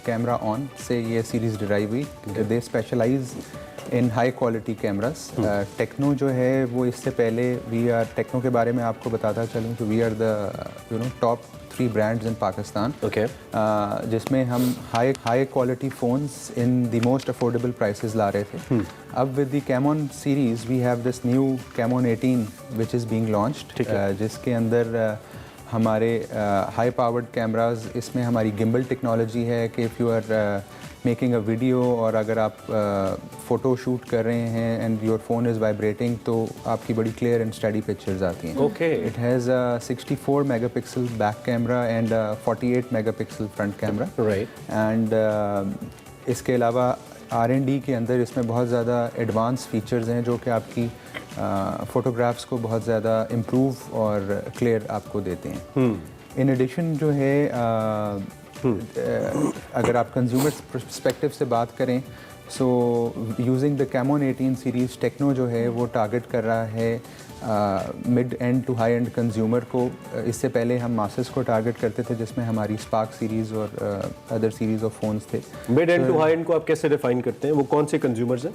camera on से ये सीरीज़ डिराइव हुई। They specialize in high quality cameras. Tecno जो है वो इससे पहले, वी आर टेक्नो के बारे में आपको बताता चलूँ तो we are the top 3 brands in Pakistan, जिसमें हम high quality phones in the most affordable prices ला रहे थे। अब with the Camon series we have this new Camon 18 which is being launched, जिसके अंदर हमारे हाई पावर्ड कैमराज, इसमें हमारी गिम्बल टेक्नोलॉजी है कि if you are making a video, और अगर आप फ़ोटो शूट कर रहे हैं and your phone is vibrating, तो आपकी बड़ी क्लियर एंड स्टडी पिक्चर्स आती हैं। It has 64 megapixel back camera and 48 megapixel front camera, and इसके अलावा R&D के अंदर इसमें बहुत ज़्यादा एडवांस फीचर्स हैं जो कि आपकी फ़ोटोग्राफ्स को बहुत ज़्यादा इम्प्रूव और क्लियर आपको देते हैं। इन एडिशन जो है, अगर आप कंज्यूमर पर्सपेक्टिव से बात करें, so using the Camon 18 series, Tecno जो है वो टारगेट कर रहा है mid end to high end consumer को। इससे पहले हम मासेस को टारगेट करते थे, जिसमें हमारी स्पार्क सीरीज़ और अदर सीरीज़ ऑफ फ़ोन्स थे। Mid end to high end को आप कैसे डिफाइन करते हैं, वो कौन से कंज्यूमर्स हैं?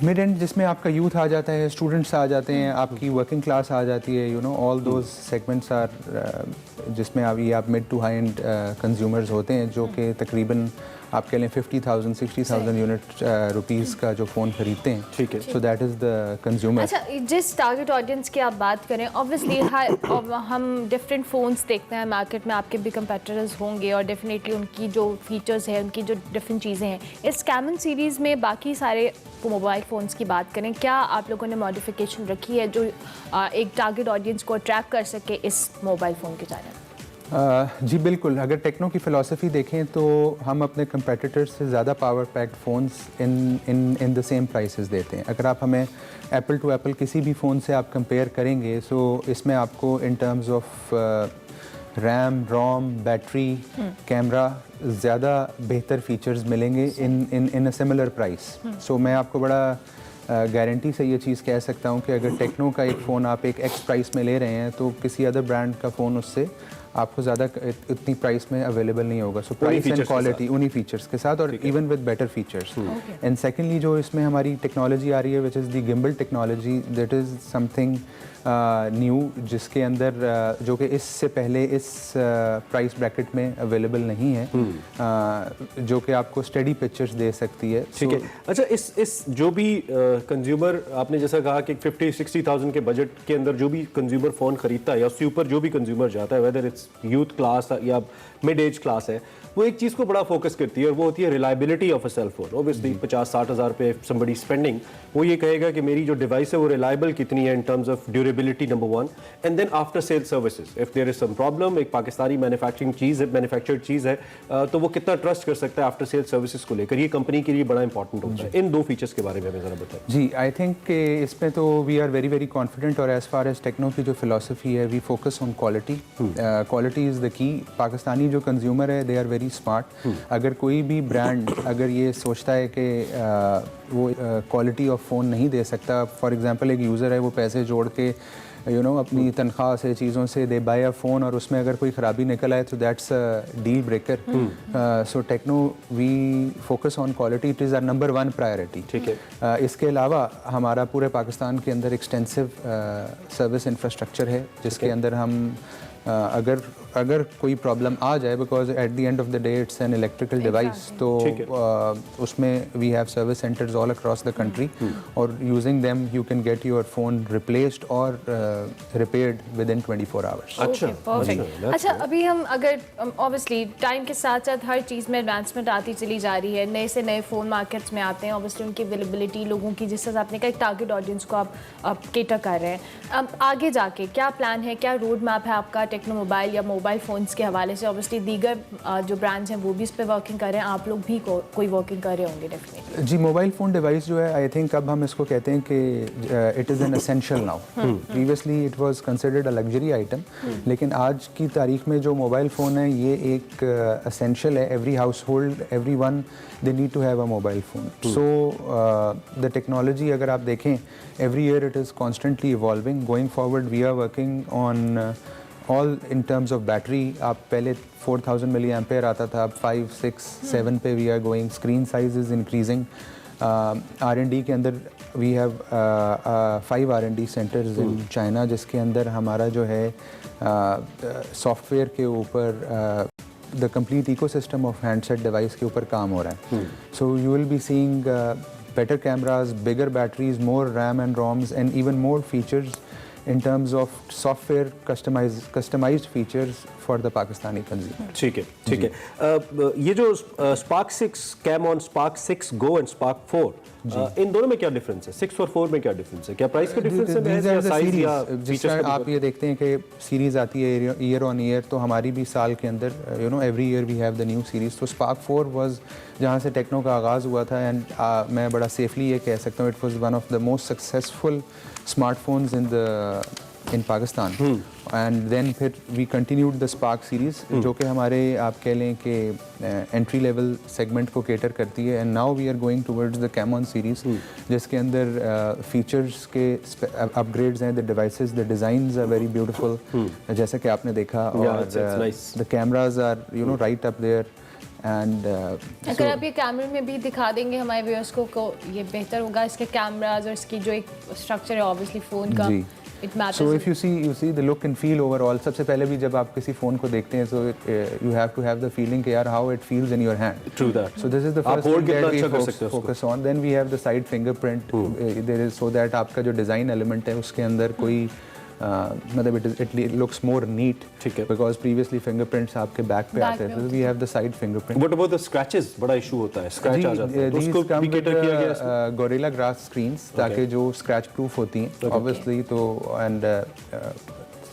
मिड एंड जिसमें आपका यूथ आ जाता है, स्टूडेंट्स आ जाते हैं, आपकी वर्किंग क्लास आ जाती है, you know, all those segments are, जिसमें आप mid to high end consumers होते हैं, जो कि तकरीबन आप कह लें 50,000 60,000 यूनिट रुपीज़ का जो फ़ोन खरीदते हैं। ठीक है, so that is the consumer. अच्छा, जिस टारगेट ऑडियंस की आप बात करें, ऑब्वियसली हम डिफरेंट फ़ोन्स देखते हैं मार्केट में, आपके भी कंपेटिटर्स होंगे, और डेफिनेटली उनकी जो फीचर्स हैं, उनकी जो डिफरेंट चीज़ें हैं, इस कैमन सीरीज़ में बाकी सारे मोबाइल फ़ोन्स की बात करें, क्या आप लोगों ने मॉडिफिकेशन रखी है जो एक टारगेट ऑडियंस को अट्रैक्ट कर सके इस मोबाइल फ़ोन की जानब? जी बिल्कुल, अगर टेक्नो की फ़िलासफ़ी देखें तो हम अपने कंपेटिटर्स से ज़्यादा power packed phones in the same prices देते हैं। अगर आप हमें एप्पल टू एप्पल किसी भी फ़ोन से आप कंपेयर करेंगे, सो इसमें आपको in terms of RAM, ROM, battery, camera ज़्यादा बेहतर फीचर्स मिलेंगे इन अ सिमिलर प्राइस। सो मैं आपको बड़ा गारंटी से ये चीज़ कह सकता हूँ कि अगर टेक्नो का एक फ़ोन आप एक एक्स प्राइस में ले रहे हैं, तो किसी अदर ब्रांड का फ़ोन उससे आपको ज़्यादा इतनी प्राइस में अवेलेबल नहीं होगा। सो प्राइस एंड क्वालिटी उन्हीं फीचर्स के साथ, और even with better features. And secondly जो इसमें हमारी टेक्नोलॉजी आ रही है, which is the gimbal technology, that is something new, जिसके अंदर जो कि इससे पहले इस प्राइस ब्रैकेट में अवेलेबल नहीं है, जो कि आपको स्टडी पिक्चर्स दे सकती है। ठीक है। अच्छा, इस जो भी कंज्यूमर, आपने जैसा कहा कि 50-60,000 के बजट के अंदर जो भी कंज्यूमर फ़ोन खरीदता है, या उससे ऊपर जो भी कंज्यूमर जाता है, whether it's it's youth class या मिड एज क्लास है, वो एक चीज़ को बड़ा फोकस करती है और वो होती है reliability of a cell phone. Obviously 50-60 हज़ार पे समबडी स्पेंडिंग, वो ये कहेगा कि मेरी जो डिवाइस है वो रिलायबल कितनी है in terms of durability number 1, and then after sale services if there is some problem, एक पाकिस्तानी मैन्युफैक्चर्ड चीज़ है तो वो कितना ट्रस्ट कर सकता है आफ्टर सेल सर्विसेज को लेकर. ये कंपनी के लिए बड़ा इंपॉर्टेंट होता है. इन 2 फीचर्स के बारे में हमें ज़रा बताएं. जी, आई थिंक इसमें तो we are very very confident, और एज फार एज टेक्नो की जो फिलॉसफी है, we focus on quality. Quality is the key. Pakistani जो कंज्यूमर है, दे आर वेरी स्मार्ट. अगर कोई भी ब्रांड अगर ये सोचता है कि वो क्वालिटी ऑफ फ़ोन नहीं दे सकता, फॉर एग्जांपल एक यूज़र है वो पैसे जोड़ के अपनी तनख्वाह से चीज़ों से दे बाय अ फ़ोन, और उसमें अगर कोई ख़राबी निकल आए तो that's a deal breaker. So Tecno we focus on quality, it is our number 1 priority. ठीक है. इसके अलावा हमारा पूरे पाकिस्तान के अंदर एक्सटेंसिव सर्विस इंफ्रास्ट्रक्चर है, जिसके अंदर हम अगर कोई प्रॉब्लम आ जाए, because at the end of the day it's an electrical device, तो उसमें we have service centres all across the country, और using them you can get your phone replaced और रिपेयर्ड विद इन 24 आवर्स. अच्छा, अभी हम अगर obviously time के साथ साथ हर चीज़ में एडवांसमेंट आती चली जा रही है, नए से नए फ़ोन मार्केट्स में आते हैं, ऑब्वियसली उनकी अवेलेबिलिटी, लोगों की, जिस तरह आपने कहा एक टारगेट ऑडियंस को आप केटर कर रहे हैं. अब आगे जाके क्या प्लान है, क्या रोड मैप है आपका टेक्नो मोबाइल या मोबाइल फ़ोन्स के हवाले से? ऑब्वियसली दीगर जो ब्रांड्स हैं वो भी इस पर वर्किंग कर रहे हैं, आप लोग भी कोई वर्किंग कर रहे होंगे डेफिनेटली. जी, मोबाइल फ़ोन डिवाइस जो है, आई थिंक अब हम इसको कहते हैं कि it is an essential now. Previously it was considered a luxury item, लेकिन आज की तारीख में जो मोबाइल फ़ोन है ये एक एसेंशियल है. Every household, every one, they need to have a mobile phone. So the technology अगर आप देखें, every year it is constantly evolving. Going forward we are working on all in terms of battery. आप पहले 4000 मिली ampere आता था, अब 5, 6, 7 पे we are going. Screen size is increasing. R&D के अंदर we have 5 R&D centres in China, जिसके अंदर हमारा जो है सॉफ्टवेयर के ऊपर the complete ecosystem of handset device के ऊपर काम हो रहा है. So you will be seeing better cameras, bigger batteries, more RAM and ROMs, and even more features in terms of software customized features for the Pakistani consumer. ठीक है, ठीक है. ये जो Spark 6 cam on Spark 6 Go and Spark 4, इन दोनों में क्या difference है? 6 और 4 में क्या डिफरेंस है? क्या प्राइस का डिफरेंस है या साइज या फीचर्स? आप ये देखते हैं कि सीरीज आती है ईयर ऑन ईयर, तो हमारी भी साल के अंदर every year we have the new series. तो Spark 4 वाज जहाँ से टेक्नो का आगाज़ हुआ था, एंड मैं बड़ा सेफली ये कह सकता हूँ, it was one of the most successful smartphones in Pakistan. And then फिर we continued the Spark series, जो कि हमारे आप कह लें कि एंट्री लेवल सेगमेंट को केटर करती है. And now we are going towards the Camon series, जिसके अंदर फीचर्स के अपग्रेड्स हैं. The devices, the designs are very beautiful, जैसा कि आपने देखा, और the cameras are right up there. And अगर आप ये कैमरे में भी दिखा देंगे हमारे व्यूअर्स को ये बेहतर होगा. इसके कैमराज और इसकी जो एक स्ट्रक्चर है ऑब्वियसली फ़ोन का, it matters. So if you see the look and feel overall, सबसे पहले भी जब आप किसी फ़ोन को देखते हैं, so you have to have the feeling कि यार how it feels in your hand. True that. So this is the first thing that we focus on. Then we have the side fingerprint, there is, so that आपका जो design element है उसके अंदर कोई मतलब it looks more neat, ठीक है, because previously fingerprints आपके बैक पे आते थे. We have the side fingerprint. What about the scratches? बड़ा इशू होता है, स्क्रैच आ जाता है, तो उसको भी केटर किया गया है. गोरिल्ला ग्लास स्क्रीन्स, ताकि जो स्क्रैच प्रूफ होती हैं ऑब्वियसली, तो एंड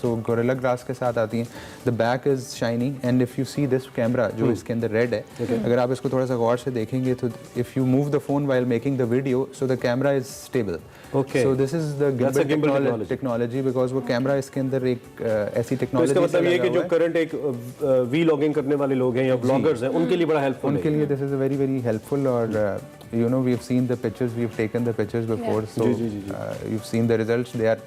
सो गोरिल्ला ग्लास के साथ आती हैं. The back is shiny, and if you see this camera जो इसके अंदर रेड है, अगर आप इसको थोड़ा सा गौर से देखेंगे तो if you move the phone while making the video, so the camera is stable. Okay. So this is the gimbal technology, because वो कैमरा इसके अंदर एक ऐसी टेक्नोलॉजी. तो इसका मतलब ये कि जो करंट एक वी लॉगिंग करने वाले लोग हैं या ब्लॉगर्स हैं, उनके लिए बड़ा हेल्पफुल है. उनके लिए this is a very very helpful. और you know, we've seen the pictures, we've taken the pictures before, so you've seen the results, they are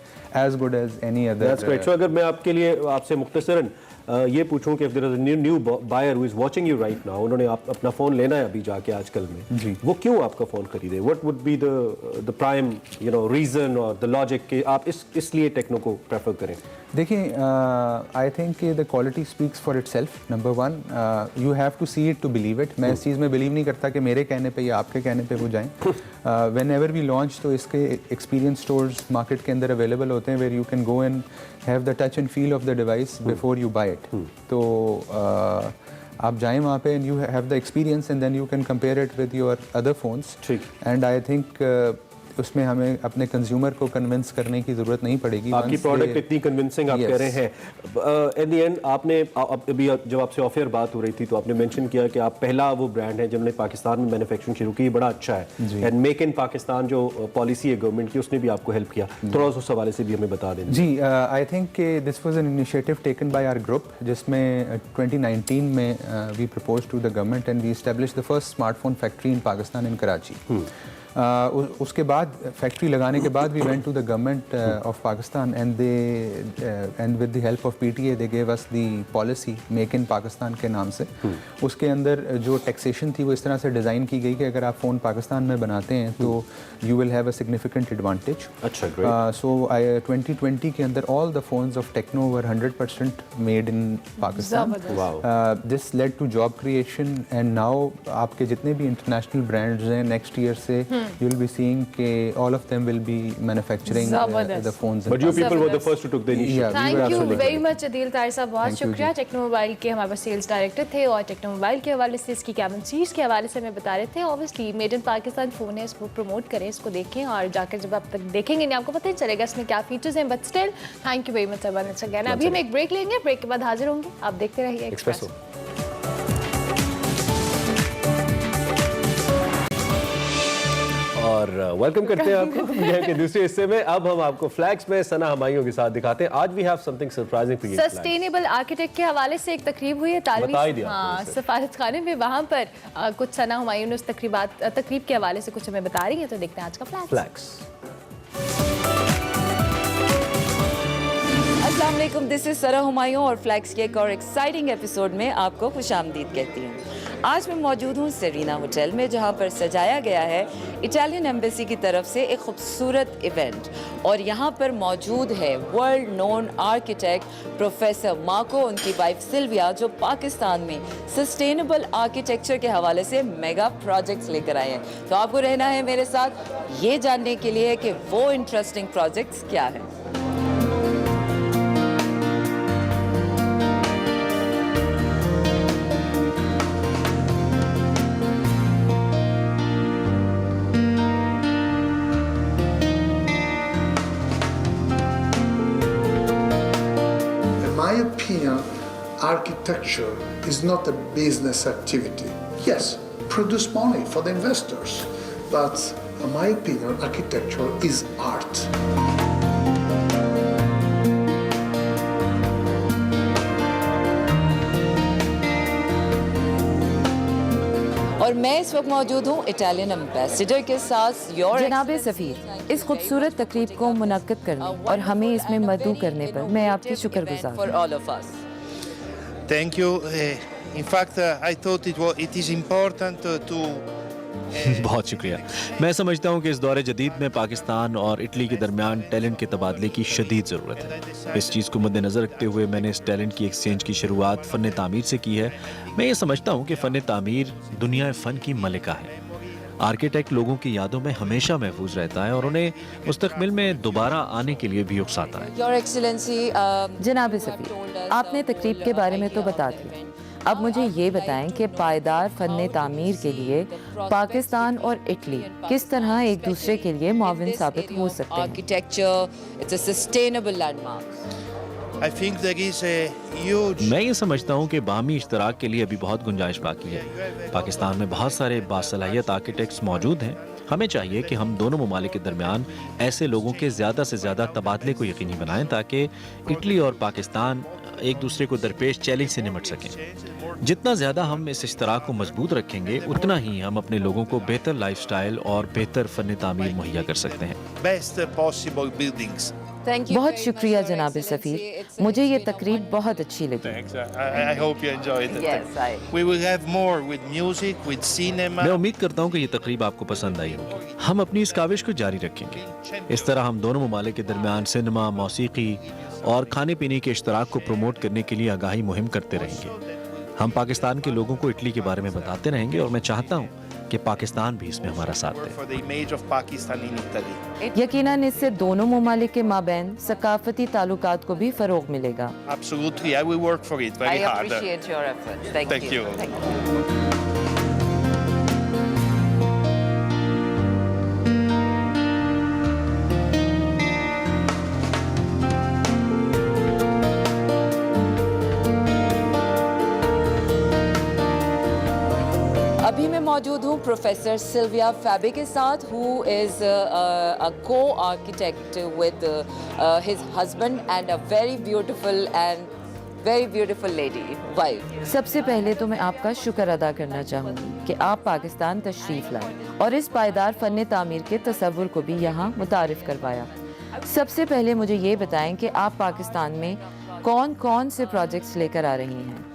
as good as any other. That's great. So अगर मैं आपके लिए आपसे मुख्तसरन ये पूछूं कि if there is a new buyer who is watching you right now, उन्होंने अपना फ़ोन लेना है अभी जाके आजकल में, वो क्यों आपका फ़ोन खरीदे? What would be the prime reason or the logic कि आप इसलिए टेक्नो को प्रेफर करें? देखिए, I think the quality speaks for itself. Number 1, you have to see it to believe it. मैं इस चीज़ में बिलीव नहीं करता कि मेरे कहने पे या आपके कहने पे वो जाएं. व्हेन एवर वी लॉन्च, तो इसके एक्सपीरियंस स्टोर्स मार्केट के अंदर अवेलेबल होते हैं, where you can go and have the touch and feel of the device before you buy it. Right तो आप जाएं वहाँ पे and you have the experience and then you can compare it with your other phones ठीक। And I think उसमें हमें अपने consumer को कन्विंस करने की ज़रूरत नहीं पड़ेगी। आपकी Once प्रोडक्ट they- इतनी कन्विंसिंग आप Yes. कह रहे हैं। इन द एंड आपने अभी जब आपसे ऑफ एयर बात हो रही थी तो आपने मेंशन किया कि आप पहला वो ब्रांड है जिन्होंने पाकिस्तान में मैन्युफैक्चरिंग शुरू की, बड़ा अच्छा है। एंड मेक इन पाकिस्तान जो पॉलिसी है गवर्नमेंट की, उसने भी आपको हेल्प किया। थोड़ा उस हवाले से भी हमें बता दें। जी, I think this was an initiative taken by our group जिसमें 2019 में we propose to the government and we established the first smartphone factory in Pakistan in Karachi. उसके बाद फैक्ट्री लगाने के बाद we went to the government of Pakistan and with the help of PTA they gave us the policy make in Pakistan के नाम से। उसके अंदर जो टैक्सेशन थी वो इस तरह से डिज़ाइन की गई कि अगर आप फ़ोन पाकिस्तान में बनाते हैं तो you will have a significant advantage. अच्छा, ग्रेट। सो 2020 के अंदर all the phones of Tecno were 100% made in Pakistan. This led to job creation and now आपके जितने भी इंटरनेशनल ब्रांड्स हैं नेक्स्ट ईयर से you will be seeing ke all of them will be manufacturing the phones. But you people were the first who took the initiative. Yeah, we thank were you absolutely very correct. Much Adeel Tahir साहब, बहुत Thank you शुक्रिया। जी। Tecno mobile के हमारे पास sales director थे और Tecno mobile के हवाले से, इसकी कैमन सीरीज के हवाले से हमें बता रहे थे। Obviously made in Pakistan phone है, इसको प्रमोट करें, इसको देखें और जाकर जब आप तक देखेंगे नहीं आपको पता ही चलेगा इसमें क्या फीचर्स हैं। But still thank you very much Aban again. अभी हम एक ब्रेक लेंगे, ब्रेक के बाद हाजिर होंगे, आप देखते रहिए एक्सप्रेसो। और वेलकम करते हैं आपको दुनिया के दूसरे हिस्से में। अब हम आपको फ्लैग्स में सना हमायूं के साथ दिखाते हैं। आज we have something surprising for you. Sustainable architect के हवाले से एक तकरीब हुई है बता ही दिया हाँ, आपने इसे। सफारत खाने में। वहाँ पर कुछ सना हुमायूं ने उस तकरीब के हवाले से कुछ हमें बता रही है, तो देखते हैं आज का फ्लैग्स। अस्सलाम वालेकुम, दिस इज सरा हुमायूं और फ्लैग्स के एक और एक्साइटिंग एपिसोड में आपको खुशामदीद कहती हूँ। आज मैं मौजूद हूँ सेरीना होटल में, जहाँ पर सजाया गया है इटालियन एम्बेसी की तरफ से एक खूबसूरत इवेंट। और यहाँ पर मौजूद है world known architect professor Marco, उनकी वाइफ सिल्विया, जो पाकिस्तान में सस्टेनेबल आर्किटेक्चर के हवाले से मेगा प्रोजेक्ट्स लेकर आए हैं। तो आपको रहना है मेरे साथ ये जानने के लिए कि वो इंटरेस्टिंग प्रोजेक्ट्स क्या हैं। In my opinion, architecture is not a business activity. Yes, produce money for the investors, but in my opinion, architecture is art. और मैं इस वक्त मौजूद हूँ इटालियन एम्बेसडर के साथ। जनाब सफ़ीर, इस खूबसूरत तकरीब को मुनक्किद करने और हमें इसमें मदऊ करने पर मैं आपकी शुक्रगुजार for हूँ। all of us. Thank you. In fact, I thought it is important to बहुत शुक्रिया। मैं समझता हूँ कि इस दौरे जदीद में पाकिस्तान और इटली के दरमियान टैलेंट के तबादले की शदीद ज़रूरत है। इस चीज़ को मद्देनज़र रखते हुए मैंने इस टैलेंट की एक्सचेंज की शुरुआत फ़न तामीर से की है। मैं ये समझता हूँ कि फ़न तामीर दुनिया फ़न की मलिका है। आर्किटेक्ट लोगों की यादों में हमेशा महफूज रहता है और उन्हें मुस्तकबिल में दोबारा आने के लिए भी उकसाता है। Your Excellency, जनाब सफ़ीर, आपने तकरीब के बारे में तो बता दिया। अब मुझे ये बताएं कि पायदार फ़न तामीर के लिए पाकिस्तान और इटली किस तरह एक दूसरे के लिए मुआविन साबित हो सकते हैं। architecture, it's a sustainable landmark. I think there is a huge मैं ये समझता हूँ कि बाहमी इश्तराक के लिए अभी बहुत गुंजाइश बाकी है। पाकिस्तान में बहुत सारे बासलाहियत आर्किटेक्ट्स मौजूद हैं। हमें चाहिए कि हम दोनों ममालिक के दरमियान ऐसे लोगों के ज़्यादा से ज़्यादा तबादले को यकीनी बनाएं ताकि इटली और पाकिस्तान एक दूसरे को दरपेश चैलेंज से निमट सकें। जितना ज़्यादा हम इस इश्तराक को मजबूत रखेंगे उतना ही हम अपने लोगों को बेहतर लाइफस्टाइल और बेहतर फ़न तामीर मुहैया कर सकते हैं। best possible buildings. Thank you बहुत very शुक्रिया much, Your जनाब Excellency. सफ़ीर, It's a मुझे ये great तकरीब honor. बहुत अच्छी लगी। Thanks. I hope you enjoyed it. Yes, We will have more with music, with cinema. मैं उम्मीद करता हूँ कि ये तकरीब आपको पसंद आई होगी। हम अपनी इस काविश को जारी रखेंगे। इस तरह हम दोनों ममालिक के दरमियान सिनेमा, मौसीकी और खाने पीने के इश्तराक को प्रमोट करने के लिए आगाही मुहिम करते रहेंगे। हम पाकिस्तान के लोगों को इटली के बारे में बताते रहेंगे और मैं चाहता हूँ कि पाकिस्तान भी इसमें हमारा साथ दे। For the image of Pakistan in Italy. यकीनन इससे दोनों ममालिक के माबैन सकाफती ताल्लुकात को भी फ़रोग़ मिलेगा। Absolutely, I will work for it very hard. I appreciate your efforts. Thank you. अभी मैं मौजूद हूँ प्रोफेसर सिल्विया फैबे के साथ, हु इज़ अ को architect with his husband and a very beautiful lady wife. सबसे पहले तो मैं आपका शुक्र अदा करना चाहूँगी कि आप पाकिस्तान तशरीफ़ लाए और इस पायदार फ़न तामीर के तसव्वुर को भी यहाँ मुतारिफ़ करवाया। सबसे पहले मुझे ये बताएं कि आप पाकिस्तान में कौन कौन से प्रोजेक्ट्स लेकर आ रही हैं?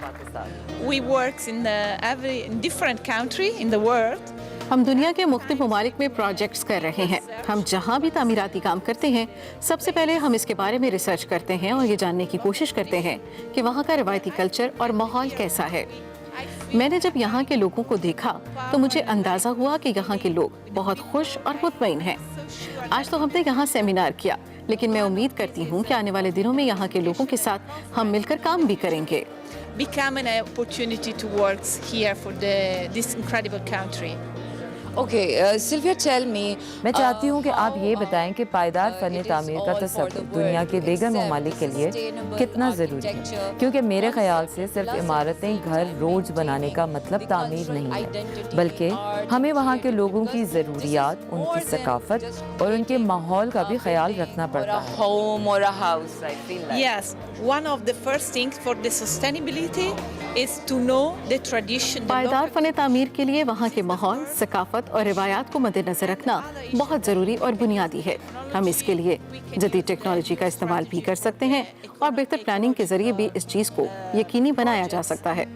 We work in every different country in the world. हम दुनिया के मुख्तलिफ ममालिक में प्रोजेक्ट्स कर रहे हैं। हम जहाँ भी तामीराती काम करते हैं, सबसे पहले हम इसके बारे में रिसर्च करते हैं और ये जानने की कोशिश करते हैं कि वहाँ का रवायती कल्चर और माहौल कैसा है। मैंने जब यहाँ के लोगों को देखा तो मुझे अंदाज़ा हुआ कि यहाँ के लोग बहुत खुश और मुतमईन हैं। आज तो हमने यहाँ सेमिनार किया, लेकिन मैं उम्मीद करती हूँ कि आने वाले दिनों में यहाँ के लोगों के साथ हम मिलकर काम भी करेंगे। Become an opportunity to work here for this incredible country. Okay, Sylvia, tell me. मैं चाहती हूँ कि आप ये बताएं कि पायदार फ़न तामीर का तसव्वुर दुनिया के दीगर ममालिक के लिए कितना ज़रूरी है, क्योंकि मेरे ख्याल से सिर्फ इमारतें, घर, रोड्स बनाने का मतलब तामीर नहीं है, बल्कि हमें वहाँ के लोगों की ज़रूरियात, उनकी सकाफत और उनके माहौल का भी ख्याल रखना पड़ता है। Home or a house, I feel like. Yes, one of the first things for the sustainability is to know the tradition. पायदार फ़न तामीर के लिए वहाँ के माहौल, सकाफत और रिवायात को मद्देनजर रखना बहुत ज़रूरी और बुनियादी है। हम इसके लिए जदीद टेक्नोलॉजी का इस्तेमाल भी कर सकते हैं और बेहतर प्लानिंग के ज़रिए भी इस चीज़ को यकीनी बनाया जा सकता है।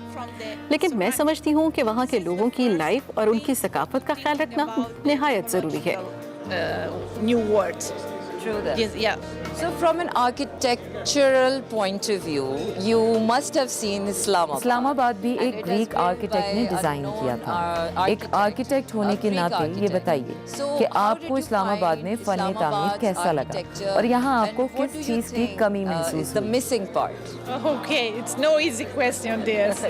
लेकिन मैं समझती हूँ कि वहाँ के लोगों की लाइफ और उनकी सकाफत का ख्याल रखना निहायत ज़रूरी है। New words. True that. Yes, yeah. So from an architectural point of view, you must have seen Islamabad. Islamabad भी एक ग्रीक आर्किटेक्ट ने डिज़ाइन किया था। एक आर्किटेक्ट होने के नाते ये बताइए कि आपको इस्लामाबाद में फ़न तामीर कैसा लगा और यहाँ आपको किस चीज़ की कमी महसूस The हुई? missing part. Okay, it's no easy question this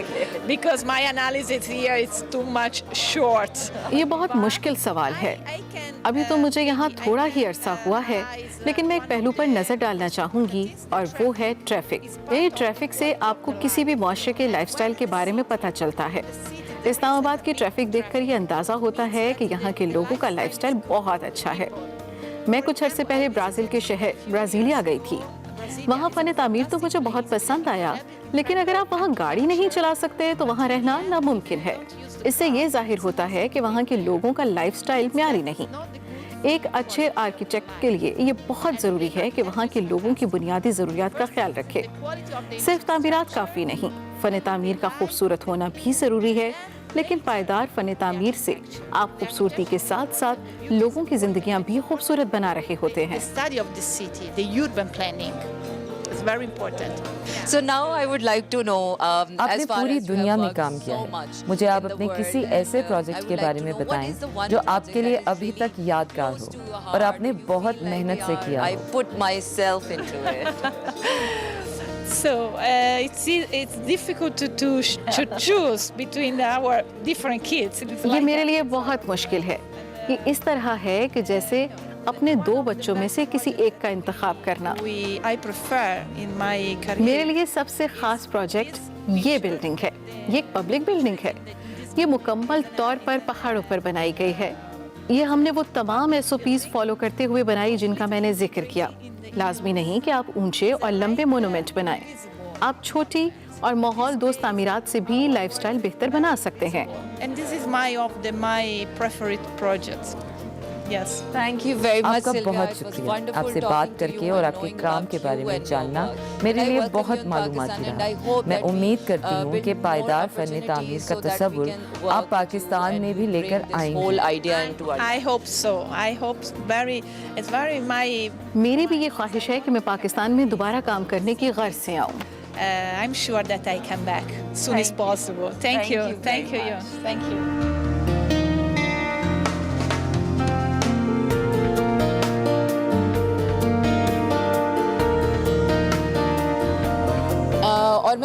because my analysis here is too much short. ये बहुत मुश्किल सवाल है। अभी तो मुझे यहाँ थोड़ा ही अरसा हुआ है, लेकिन मैं एक पहलू पर नज़र डालना चाहूँगी और वो है ट्रैफिक। यानी ट्रैफिक से आपको किसी भी मुआशरे के लाइफस्टाइल के बारे में पता चलता है। इस्लामाबाद की ट्रैफिक देखकर ये अंदाज़ा होता है कि यहाँ के लोगों का लाइफस्टाइल बहुत अच्छा है। मैं कुछ अर्से पहले ब्राज़ील के शहर ब्राज़ीलिया गई थी। वहाँ फ़न तामीर तो मुझे बहुत पसंद आया, लेकिन अगर आप वहाँ गाड़ी नहीं चला सकते तो वहाँ रहना नामुमकिन है। इससे ये जाहिर होता है कि वहाँ के लोगों का लाइफस्टाइल म्यारी नहीं। एक अच्छे आर्किटेक्ट के लिए ये बहुत ज़रूरी है कि वहाँ के लोगों की बुनियादी ज़रूरियात का ख्याल रखे। सिर्फ तामीरात काफ़ी नहीं, फ़न तामीर का खूबसूरत होना भी ज़रूरी है, लेकिन पायदार फ़न तामीर से आप खूबसूरती के साथ साथ लोगों की ज़िंदगियाँ भी खूबसूरत बना रहे होते हैं। The study of the city, the urban planning is very important. So now I would like to know, आपने as far पूरी as you दुनिया have में worked काम so किया है, much मुझे आप in the अपने world, किसी ऐसे I प्रोजेक्ट would के like बारे to में know what बताएं is the one जो project आपके लिए that अभी is तक यादगार close to हो your और heart, आपने you बहुत feel like, मेहनत से yeah, किया I हो। put myself into it. So it's difficult to choose between our different kids. It's ये like मेरे लिए बहुत मुश्किल है। ये इस तरह है कि जैसे अपने दो बच्चों में से किसी एक का इंतखाब करना। I prefer in my career. मेरे लिए सबसे ख़ास प्रोजेक्ट ये बिल्डिंग है। ये एक पब्लिक बिल्डिंग है। ये मुकम्मल तौर पर पहाड़ों पर बनाई गई है। ये हमने वो तमाम SOPs फॉलो करते हुए बनाई जिनका मैंने जिक्र किया। लाजमी नहीं कि आप ऊंचे और लंबे मोनूमेंट बनाएं। आप छोटी और माहौल दोस्त तामीरात से भी लाइफस्टाइल बेहतर बना सकते हैं। And this is my preferred projects. Yes. Thank you very much, आपका Sylvia. बहुत It was शुक्रिया। wonderful आपसे talking बात to करके you और and आपके knowing काम about के you बारे में and your जानना work. मेरे And I लिए welcome बहुत you in मालूमाती Pakistan and रहा। I hope मैं that उम्मीद we, करती हूँ build कि more पायदार फ़न opportunities तामीर का so that we Tasavvur can आप work पाकिस्तान and में भी bring लेकर this whole आएंगी। idea into our I hope so. I hope it's very my. मेरी भी ये ख्वाहिश है कि मैं पाकिस्तान में दोबारा काम करने की गर्ज से आऊँ। I'm sure that I come back soon as possible. Thank you. Thank you very Thank you. much. Thank you.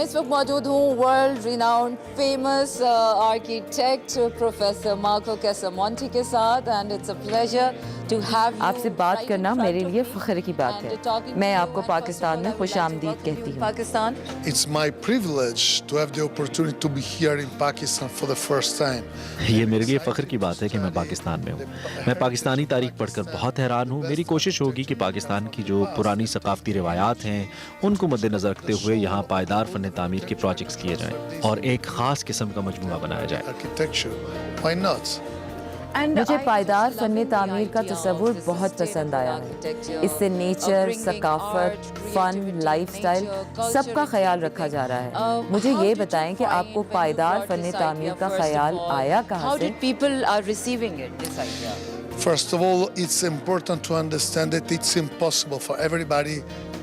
मैं इस वक्त मौजूद हूँ world renowned famous architect professor Marco Casamonti के साथ and it's a pleasure to have आपसे बात करना मेरे लिए फ़ख्र की बात है। मैं आपको पाकिस्तान में खुशामदीद कहती हूँ। Pakistan It's my privilege to have the opportunity to be here in Pakistan for the first time. ये मेरे लिए फ़ख्र की बात है कि मैं पाकिस्तान में हूँ। मैं पाकिस्तानी तारीख पढ़कर बहुत हैरान हूँ। मेरी कोशिश होगी कि पाकिस्तान की जो पुरानी सकाफ़ती रिवायात हैं उनको मद्देनज़र रखते हुए यहाँ पायदार फ़न तामीर के प्रोजेक्ट्स किए जाएँ और एक ख़ास किस्म का मजमूआ बनाया जाए। Architecture, why not? मुझे पायदार फ़न तामीर का तस्वुर बहुत पसंद आया है। इससे नेचर, सकाफत, फ़न, लाइफस्टाइल सबका ख्याल रखा जा रहा है। मुझे ये बताएं कि आपको पायदार फ़न तामीर का ख्याल आया कहाँ से? people are receiving it, this idea? First of all, it's important to understand that it's impossible for everybody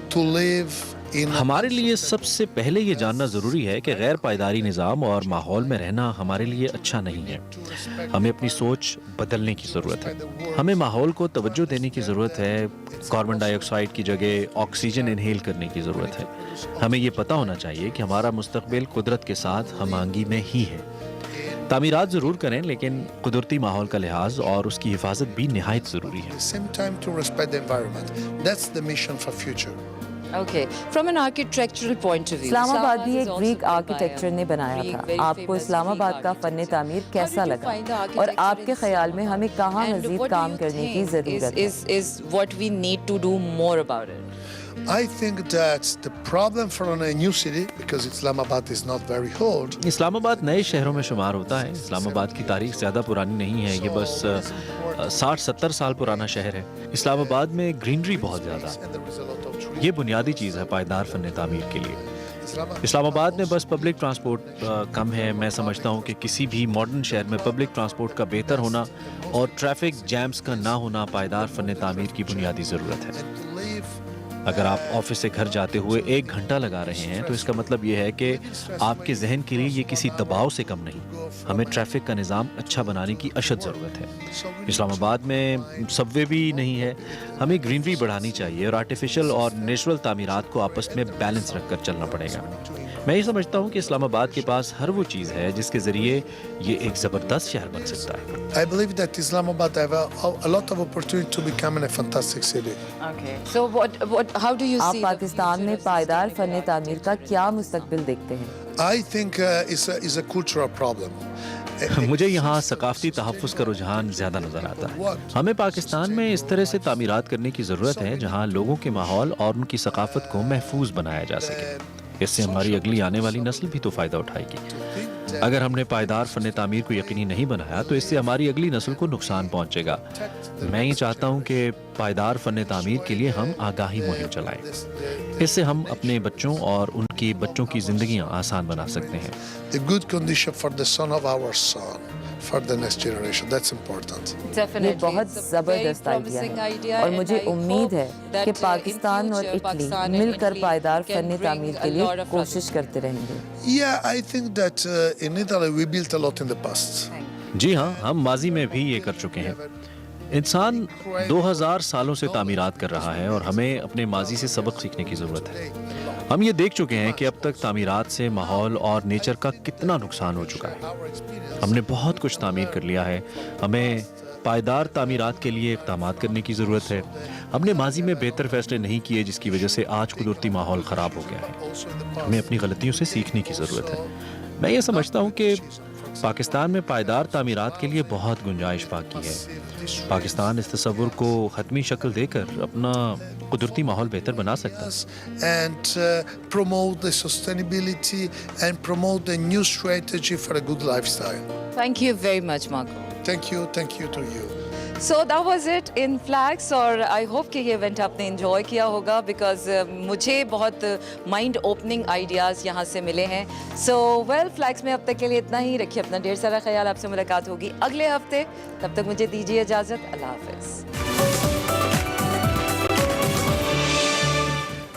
to live in हमारे लिए सबसे पहले ये जानना ज़रूरी है कि गैर पायदारी निज़ाम और माहौल में रहना हमारे लिए अच्छा नहीं है। हमें अपनी सोच बदलने की ज़रूरत है। हमें माहौल को तवज्जो देने की ज़रूरत है। कार्बन डाइऑक्साइड की जगह ऑक्सीजन इनहेल करने की ज़रूरत है। हमें ये पता होना चाहिए कि हमारा मुस्तक़बिल कुदरत के साथ हमआहंगी में ही है। तामीरात ज़रूर करें, लेकिन कुदरती माहौल का लिहाज और उसकी हिफाजत भी निहायत ज़रूरी है। at the same time to respect the environment. That's the mission for future. Okay, from an architectural point of view, Islamabad भी एक ग्रीक आर्किटेक्चर ने बनाया था। आपको इस्लामाबाद का फ़न तामीर कैसा लगा और आपके ख्याल में हमें कहाँ मज़ीद काम करने की ज़रूरत है? is what we need to do more about it. I think that the problem for a new city, because Islamabad is not very old, Islamabad नए शहरों में शुमार होता है। इस्लामाबाद की तारीख ज़्यादा पुरानी नहीं है, ये बस 60-70 साल पुराना शहर है। इस्लामाबाद में ग्रीनरी बहुत ज़्यादा है। and there is a lot of trees. ये बुनियादी चीज़ है पायदार फ़न तामीर के लिए। इस्लामाबाद में बस पब्लिक ट्रांसपोर्ट कम है। मैं समझता हूँ कि किसी भी मॉडर्न शहर में पब्लिक ट्रांसपोर्ट का बेहतर होना और ट्रैफिक जैम्स का ना होना पायदार फ़न तामीर की बुनियादी ज़रूरत है। To live अगर आप ऑफिस से घर जाते हुए 1 घंटा लगा रहे हैं तो इसका मतलब ये है कि आपके जहन के लिए ये किसी दबाव से कम नहीं। हमें ट्रैफिक का निज़ाम अच्छा बनाने की अशद ज़रूरत है। इस्लामाबाद में सबवे भी नहीं है। हमें ग्रीनरी बढ़ानी चाहिए और आर्टिफिशियल और नेचुरल तामीरात को आपस में बैलेंस रखकर चलना पड़ेगा। मैं ये समझता हूँ कि इस्लामाबाद के पास हर वो चीज़ है जिसके ज़रिए ये एक ज़बरदस्त शहर बन सकता है। I believe that Islamabad have a lot of opportunity to become a fantastic city. Okay, so how do you आप see पाकिस्तान में पायदार फ़न तामीर का क्या मुस्तकबिल देखते हैं? I think is a cultural problem. मुझे यहाँ सकाफती तहफ़्फ़ुज़ का रुझान ज़्यादा नज़र आता है। हमें पाकिस्तान में इस तरह से तामीरात करने की ज़रूरत है जहाँ लोगों के माहौल और उनकी सकाफ़त को महफूज बनाया जा सके। इससे हमारी अगली आने वाली नस्ल भी तो फ़ायदा उठाएगी। अगर हमने पायदार फ़न तामीर को यकीनी नहीं बनाया तो इससे हमारी अगली नस्ल को नुकसान पहुँचेगा। मैं ये चाहता हूँ कि पायदार फ़न तामीर के लिए हम आगाही मुहिम चलाएं। इससे हम अपने बच्चों और उनके बच्चों की ज़िंदगियाँ आसान बना सकते हैं। The good condition for the son of our son, for the next generation. That's important. ये बहुत ज़बरदस्त आइडिया है और मुझे उम्मीद है कि पाकिस्तान और इटली मिलकर पायदार फ़न तामीर के लिए कोशिश करते रहेंगे। Yeah, I think that in Italy we built a lot in the past. जी हाँ, हम माजी में भी ये कर चुके हैं। इंसान 2000 सालों से तामीरात कर रहा है और हमें अपने माजी से सबक सीखने की ज़रूरत है। हम ये देख चुके हैं कि अब तक तामीरात से माहौल और नेचर का कितना नुकसान हो चुका है। हमने बहुत कुछ तामीर कर लिया है। हमें पायदार तामीरात के लिए इक़दाम करने की ज़रूरत है। हमने माजी में बेहतर फैसले नहीं किए जिसकी वजह से आज कुदरती माहौल ख़राब हो गया है। हमें अपनी गलतियों से सीखने की ज़रूरत है। मैं ये समझता हूँ कि पाकिस्तान में पायदार तामीरात के लिए बहुत गुंजाइश बाकी है। पाकिस्तान इस तस्वुर को ख़त्मी शक्ल देकर अपना कुदरती माहौल बेहतर बना सकता है। And promote the sustainability and promote the new strategy for a good lifestyle. Thank you very much, Marco. Thank you to you. So that was it in Flags और I hope कि ये इवेंट आपने enjoy किया होगा because मुझे बहुत mind opening ideas यहाँ से मिले हैं। So well, Flags में अब तक के लिए इतना ही। रखिए अपना ढेर सारा ख्याल। आपसे मुलाकात होगी अगले हफ्ते। तब तक मुझे दीजिए इजाज़त। अल्लाह हाफ़िज़।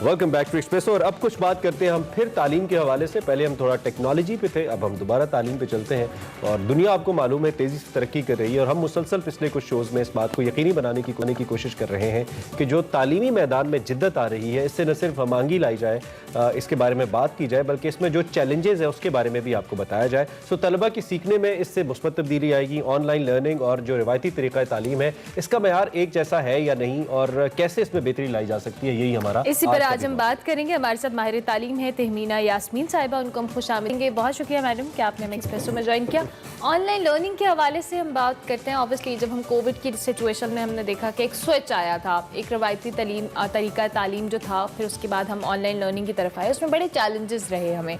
Welcome back to Expresso. और अब कुछ बात करते हैं हम फिर तालीम के हवाले से। पहले हम थोड़ा टेक्नोलॉजी पे थे, अब हम दोबारा तालीम पे चलते हैं। और दुनिया आपको मालूम है तेज़ी से तरक्की कर रही है और हम मुसलसल पिछले कुछ शोज़ में इस बात को यकीनी बनाने की कोशिश कर रहे हैं कि जो तालीमी मैदान में जिद्दत आ रही है इससे न सिर्फ हमांगी लाई जाए, इसके बारे में बात की जाए, बल्कि इसमें जो चैलेंजेस है उसके बारे में भी आपको बताया जाए। सो तलबा की सीखने में इससे मुस्बत तब्दीली आएगी। ऑनलाइन लर्निंग और जो रिवायती तरीका तालीम है इसका मयार एक जैसा है या नहीं, और कैसे इसमें बेहतरी लाई जा सकती है, यही हमारा इसी पर आज हम बात करेंगे। हमारे साथ माहिर तालीम है तहमीना यास्मीन साहिबा, उनको हम खुशामदीद। बहुत शुक्रिया मैडम कि आपने हमें एक्सप्रेसो में ज्वाइन किया। ऑनलाइन लर्निंग के हवाले से हम बात करते हैं। ऑब्वियसली जब हम कोविड की सिचुएशन में हमने देखा कि एक स्विच आया था, एक रवायती तरीका तालीम जो था, फिर उसके बाद हम ऑनलाइन लर्निंग की तरफ आए। उसमें बड़े चैलेंजेस रहे हमें,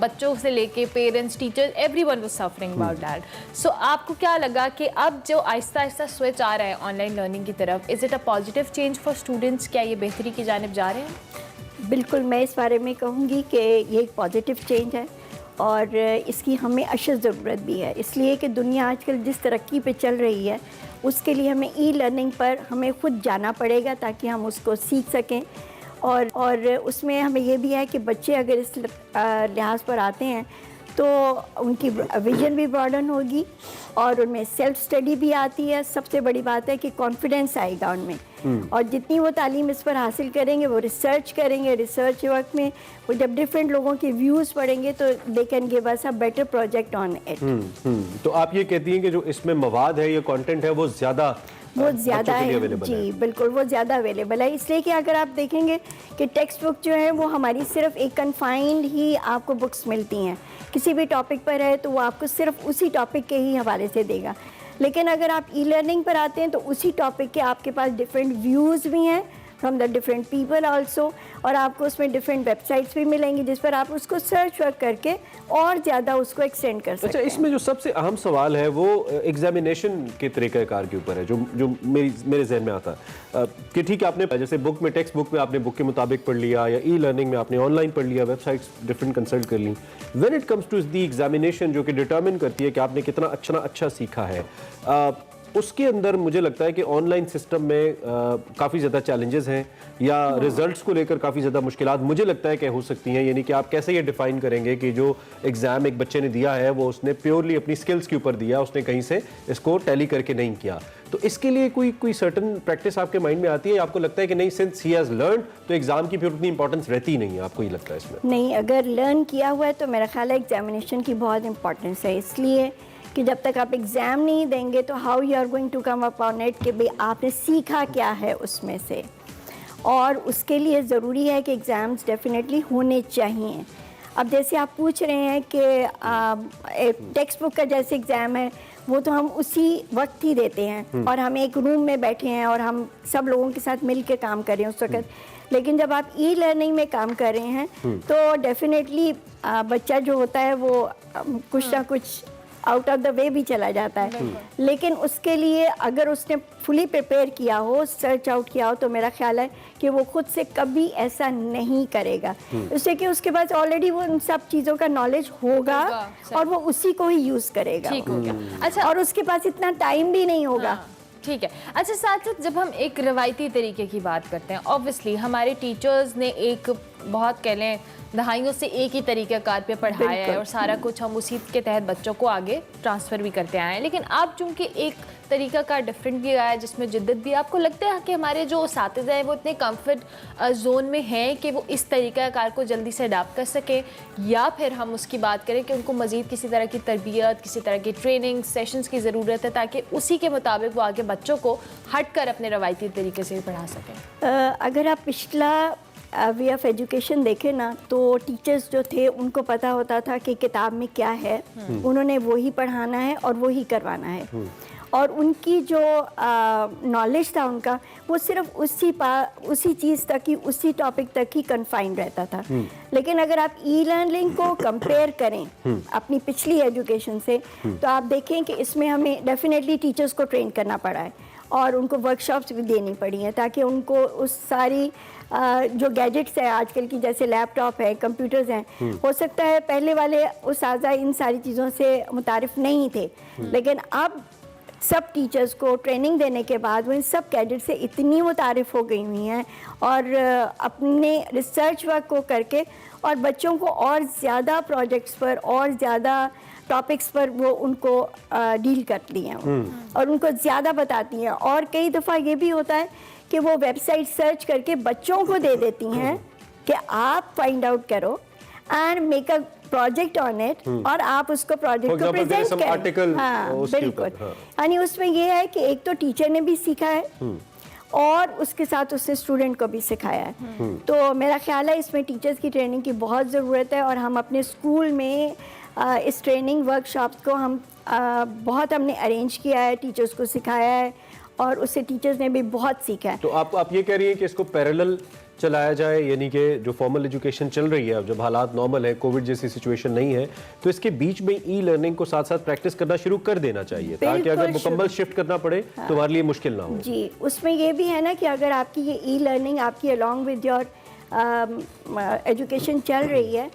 बच्चों से लेके parents, teachers, everyone was suffering about that. So आपको क्या लगा कि अब जो आहिस्ता आहिस्ता स्विच आ रहा है ऑनलाइन लर्निंग की तरफ, is it a positive change for students? क्या ये बेहतरी की जानिब जा रहे हैं? बिल्कुल, मैं इस बारे में कहूँगी कि ये एक पॉजिटिव चेंज है और इसकी हमें अशद ज़रूरत भी है, इसलिए कि दुनिया आजकल जिस तरक्की पे चल रही है उसके लिए हमें ई लर्निंग पर हमें ख़ुद जाना पड़ेगा ताकि हम उसको सीख सकें। और उसमें हमें ये भी है कि बच्चे अगर इस लिहाज पर आते हैं तो उनकी विजन भी ब्रॉडन होगी और उनमें सेल्फ स्टडी भी आती है। सबसे बड़ी बात है कि कॉन्फिडेंस आएगा उनमें, और जितनी वो तालीम इस पर हासिल करेंगे, वो रिसर्च करेंगे, रिसर्च के वक्त में वो जब डिफरेंट लोगों के व्यूज़ पढ़ेंगे तो they can give us a better project on it. तो आप ये कहती हैं कि जो इसमें मवाद है, ये कंटेंट है, वो ज़्यादा है। जी बिल्कुल, वो ज़्यादा अवेलेबल है, इसलिए कि अगर आप देखेंगे कि टेक्स्ट बुक जो है वो हमारी सिर्फ एक कन्फाइंड ही आपको बुक्स मिलती हैं। किसी भी टॉपिक पर है तो वो आपको सिर्फ उसी टॉपिक के ही हवाले से देगा। लेकिन अगर आप ई लर्निंग पर आते हैं तो उसी टॉपिक के आपके पास डिफरेंट व्यूज़ भी हैं from the different people also, और आपको उसमें डिफरेंट वेबसाइट्स भी मिलेंगी जिस पर आप उसको सर्च वर्क करके और ज़्यादा उसको एक्सटेंड कर सकते हैं। अच्छा, इसमें जो सबसे अहम सवाल है वो एग्जामिनेशन के तरीक़ाकार के ऊपर है, जो मेरे जहन में आता है कि ठीक है, आपने जैसे बुक में, टेक्स्ट बुक में आपने बुक के मुताबिक पढ़ लिया, या ई लर्निंग में आपने ऑनलाइन पढ़ लिया, वेबसाइट्स डिफरेंट कंसल्ट कर ली। When it comes to the examination, जो कि डिटर्मिन करती है कि आपने कितना अच्छा सीखा है, उसके अंदर मुझे लगता है कि ऑनलाइन सिस्टम में काफ़ी ज़्यादा चैलेंजेस हैं, या रिजल्ट्स को लेकर काफ़ी ज़्यादा मुश्किलात मुझे लगता है कि हो सकती हैं। यानी कि आप कैसे ये डिफ़ाइन करेंगे कि जो एग्ज़ाम एक बच्चे ने दिया है वो उसने प्योरली अपनी स्किल्स के ऊपर दिया, उसने कहीं से इसको टैली करके नहीं किया। तो इसके लिए कोई सर्टन प्रैक्टिस आपके माइंड में आती है, आपको लगता है कि नहीं, सिंस ही हैज़ लर्न तो एग्ज़ाम की फिर उतनी इंपॉर्टेंस रहती नहीं है? आपको ये लगता है इसमें? नहीं, अगर लर्न किया हुआ है तो मेरा ख्याल है एग्जामिनेशन की बहुत इंपॉर्टेंस है, इसलिए कि जब तक आप एग्ज़ाम नहीं देंगे तो how you are going to come up on it कि भाई आपने सीखा क्या है उसमें से। और उसके लिए ज़रूरी है कि एग्ज़ाम्स डेफिनेटली होने चाहिए। अब जैसे आप पूछ रहे हैं कि टेक्स्ट बुक का जैसे एग्ज़ाम है वो तो हम उसी वक्त ही देते हैं और हम एक रूम में बैठे हैं और हम सब लोगों के साथ मिल के काम कर रहे हैं उस वक्त। लेकिन जब आप ई लर्निंग में काम कर रहे हैं तो डेफिनेटली बच्चा जो होता है वो कुछ ना कुछ आउट ऑफ द वे भी चला जाता है। लेकिन उसके लिए अगर उसने फुली प्रिपेयर किया हो, सर्च आउट किया हो, तो मेरा ख्याल है कि वो खुद से कभी ऐसा नहीं करेगा, उससे कि उसके पास ऑलरेडी वो उन सब चीज़ों का नॉलेज होगा और वो उसी को ही यूज़ करेगा। ठीक हो गया। अच्छा, और उसके पास इतना टाइम भी नहीं होगा। ठीक है। अच्छा, साथ साथ जब हम एक रवायती तरीके की बात करते हैं, ऑब्वियसली हमारे टीचर्स ने एक बहुत कह लें दहाइयों से एक ही तरीक़ाकार पे पढ़ाया है और सारा कुछ हम उसी के तहत बच्चों को आगे ट्रांसफ़र भी करते आए हैं। लेकिन आप चूँकि एक तरीक़ाकार डिफरेंट भी आया है जिसमें जिद्दत भी, आपको लगता है कि हमारे जो उस्ताद हैं वो इतने कंफर्ट जोन में हैं कि वो इस तरीक़ाकार को जल्दी से अडाप्ट कर सकें, या फिर हम उसकी बात करें कि उनको मज़ीद किसी तरह की तरबियत, किसी तरह की ट्रेनिंग सेशंस की ज़रूरत है ताकि उसी के मुताबिक वो आगे बच्चों को हट कर अपने रवायती तरीके से पढ़ा सकें? अगर आप पिछला वे ऑफ एजुकेशन देखें ना तो टीचर्स जो थे उनको पता होता था कि किताब में क्या है, उन्होंने वही पढ़ाना है और वही करवाना है, और उनकी जो नॉलेज था उनका वो सिर्फ उसी चीज़ तक ही, उसी टॉपिक तक ही कन्फाइंड रहता था। लेकिन अगर आप ई लर्निंग को कंपेयर करें अपनी पिछली एजुकेशन से तो आप देखें कि इसमें हमें डेफिनेटली टीचर्स को ट्रेन करना पड़ा है और उनको वर्कशॉप्स भी देनी पड़ी हैं ताकि उनको उस सारी जो गैजेट्स है आजकल की, जैसे लैपटॉप है, कंप्यूटर्स हैं, हो सकता है पहले वाले उस्ताद इन सारी चीज़ों से मुतारिफ नहीं थे, लेकिन अब सब टीचर्स को ट्रेनिंग देने के बाद वो इन सब कैडेट से इतनी मुतारिफ हो गई हुई हैं और अपने रिसर्च वर्क को करके और बच्चों को और ज़्यादा प्रोजेक्ट्स पर और ज़्यादा टॉपिक्स पर वो उनको डील करती हैं और उनको ज़्यादा बताती हैं। और कई दफ़ा ये भी होता है कि वो वेबसाइट सर्च करके बच्चों को दे देती हैं कि आप फाइंड आउट करो and make a project on it और आप उसको प्रोजेक्ट को प्रेजेंट करें। हाँ बिल्कुल, यानी उसमें ये है कि एक तो टीचर ने भी सीखा है और उसके साथ उसने स्टूडेंट को भी सिखाया है। तो मेरा ख्याल है इसमें टीचर्स की ट्रेनिंग की बहुत ज़रूरत है और हम अपने स्कूल में इस ट्रेनिंग वर्कशॉप्स को हम बहुत हमने अरेंज किया है, टीचर्स को सिखाया है और उससे टीचर्स ने भी बहुत सीखा है। तो आप ये कह रही हैं कि इसको पैरेलल चलाया जाए, यानी कि जो फॉर्मल एजुकेशन चल रही है, अब जब हालात नॉर्मल है, कोविड जैसी सिचुएशन नहीं है, तो इसके बीच में ई लर्निंग को साथ साथ प्रैक्टिस करना शुरू कर देना चाहिए ताकि अगर मुकम्मल शिफ्ट करना पड़े तो हमारे लिए मुश्किल ना हो। जी, उसमें ये भी है ना कि अगर आपकी ये ई लर्निंग आपकी अलॉन्ग विद योर एजुकेशन चल रही है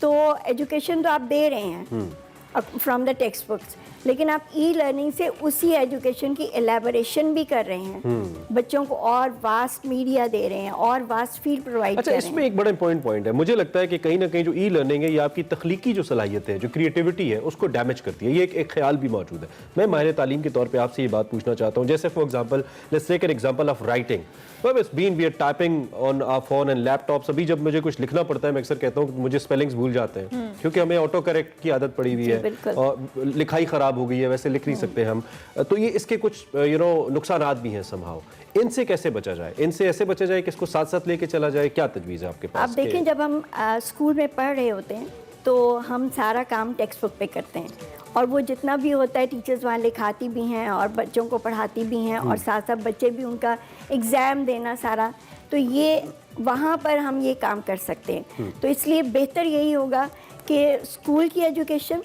तो एजुकेशन तो आप दे रहे हैं फ्रॉम द टेक्स्ट बुक्स, लेकिन आप ई लर्निंग से उसी एजुकेशन की एलेबोरेशन भी कर रहे हैं, बच्चों को और वास्ट मीडिया दे रहे हैं और वास्ट फील्ड प्रोवाइड कर रहे हैं। इसमें एक बड़ा इंपॉर्टेंट पॉइंट है, मुझे लगता है कि कहीं ना कहीं जो ई लर्निंग है ये आपकी तख्लीकी जो सलाहियत है, जो क्रिएटिविटी है, उसको डैमेज करती है। ये एक ख्याल भी मौजूद है। मैं माहिर तालीम के तौर पर आपसे ये बात पूछना चाहता हूँ, जैसे for example let's take an example of writing. We are typing on our phone and laptops. अभी जब मुझे कुछ लिखना पड़ता है मैं अक्सर कहता हूँ कि मुझे स्पेलिंग्स भूल जाते हैं क्योंकि हमें ऑटो करेक्ट की आदत पड़ी हुई है और लिखाई खराब हो गई है, वैसे लिख नहीं सकते हम। तो ये इसके कुछ नुकसानात भी हैं समहाउ। इनसे कैसे बचा जाए? इनसे ऐसे बचा जाए कि इसको साथ साथ लेके चला जाए, क्या तजवीज़ है आपके पास? आप देखें, जब हम स्कूल में पढ़ रहे होते हैं तो हम सारा काम टेक्स्ट बुक पे करते हैं और वो जितना भी होता है टीचर्स वहाँ लिखाती भी हैं और बच्चों को पढ़ाती भी हैं और साथ साथ बच्चे भी उनका एग्ज़ाम देना सारा, तो ये वहाँ पर हम ये काम कर सकते हैं। तो इसलिए बेहतर यही होगा कि स्कूल की education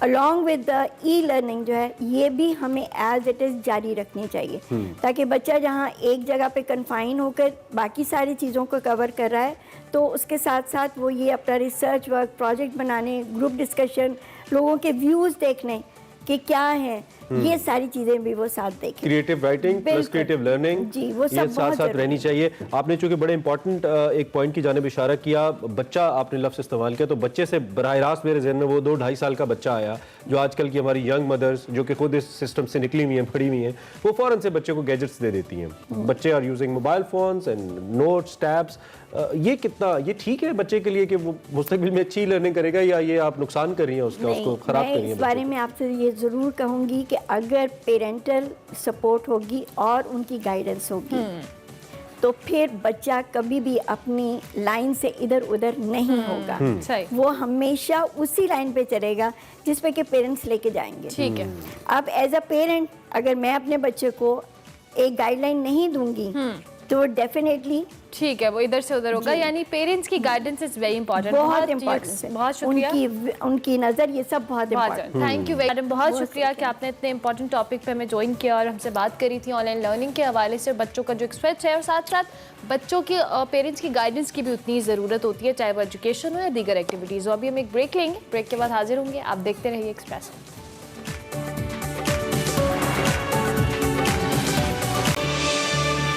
along with the e learning जो है ये भी हमें एज इट इज़ जारी रखनी चाहिए ताकि बच्चा जहाँ एक जगह पे कन्फाइन होकर बाकी सारी चीज़ों को कवर कर रहा है तो उसके साथ साथ वो ये अपना रिसर्च वर्क, प्रोजेक्ट बनाने, ग्रुप डिस्कशन, लोगों के व्यूज़ देखने कि क्या है, ये सारी चीजें भी वो साथ देखें। Creative writing plus creative learning जी, वो सब ये साथ साथ रहनी चाहिए। आपने चूंकि बड़े इंपॉर्टेंट एक पॉइंट की जानिब इशारा किया, बच्चा आपने लफ्ज़ इस्तेमाल किया, तो बच्चे से बराह रास्त मेरे जहन में वो 2-2.5 साल का बच्चा आया जो आजकल की हमारी यंग मदर्स जो कि खुद इस सिस्टम से निकली हुई हैं, पढ़ी हुई हैं, वो फ़ौरन से बच्चे को गैजेट्स दे देती हैं। बच्चे are using mobile phones and notes, tabs. ये कितना ये ठीक है बच्चे के लिए कि वो मुस्तकबिल में अच्छी लर्निंग करेगा, या ये आप नुकसान कर रही हैं उसका, उसको खराब कर रही हैं? इस बारे में आपसे ये ज़रूर कहूँगी कि अगर पेरेंटल सपोर्ट होगी और उनकी गाइडेंस होगी तो फिर बच्चा कभी भी अपनी लाइन से इधर उधर नहीं होगा, वो हमेशा उसी लाइन पे चलेगा जिस पे कि पेरेंट्स लेके जाएंगे। ठीक है। अब एज अ पेरेंट अगर मैं अपने बच्चे को एक गाइडलाइन नहीं दूंगी तो डेफिनेटली ठीक है वो इधर से उधर होगा, यानी पेरेंट्स की गाइडेंस इज वेरी इंपॉर्टेंट। बहुत इंपॉर्टेंट है, बहुत शुक्रिया उनकी नज़र, ये सब बहुत इंपॉर्टेंट। थैंक यू मैडम, बहुत शुक्रिया कि आपने इतने इंपॉर्टेंट टॉपिक पे हमें ज्वाइन किया और हमसे बात करी थी ऑनलाइन लर्निंग के हवाले से, बच्चों का जो एक्सपेक्ट है और साथ साथ बच्चों की पेरेंट्स की गाइडेंस की भी उतनी ज़रूरत होती है, चाहे वो एजुकेशन हो या दीगर एक्टिविटीज़ हो। अभी हम एक ब्रेक लेंगे, ब्रेक के बाद हाजिर होंगे, आप देखते रहिए Expresso.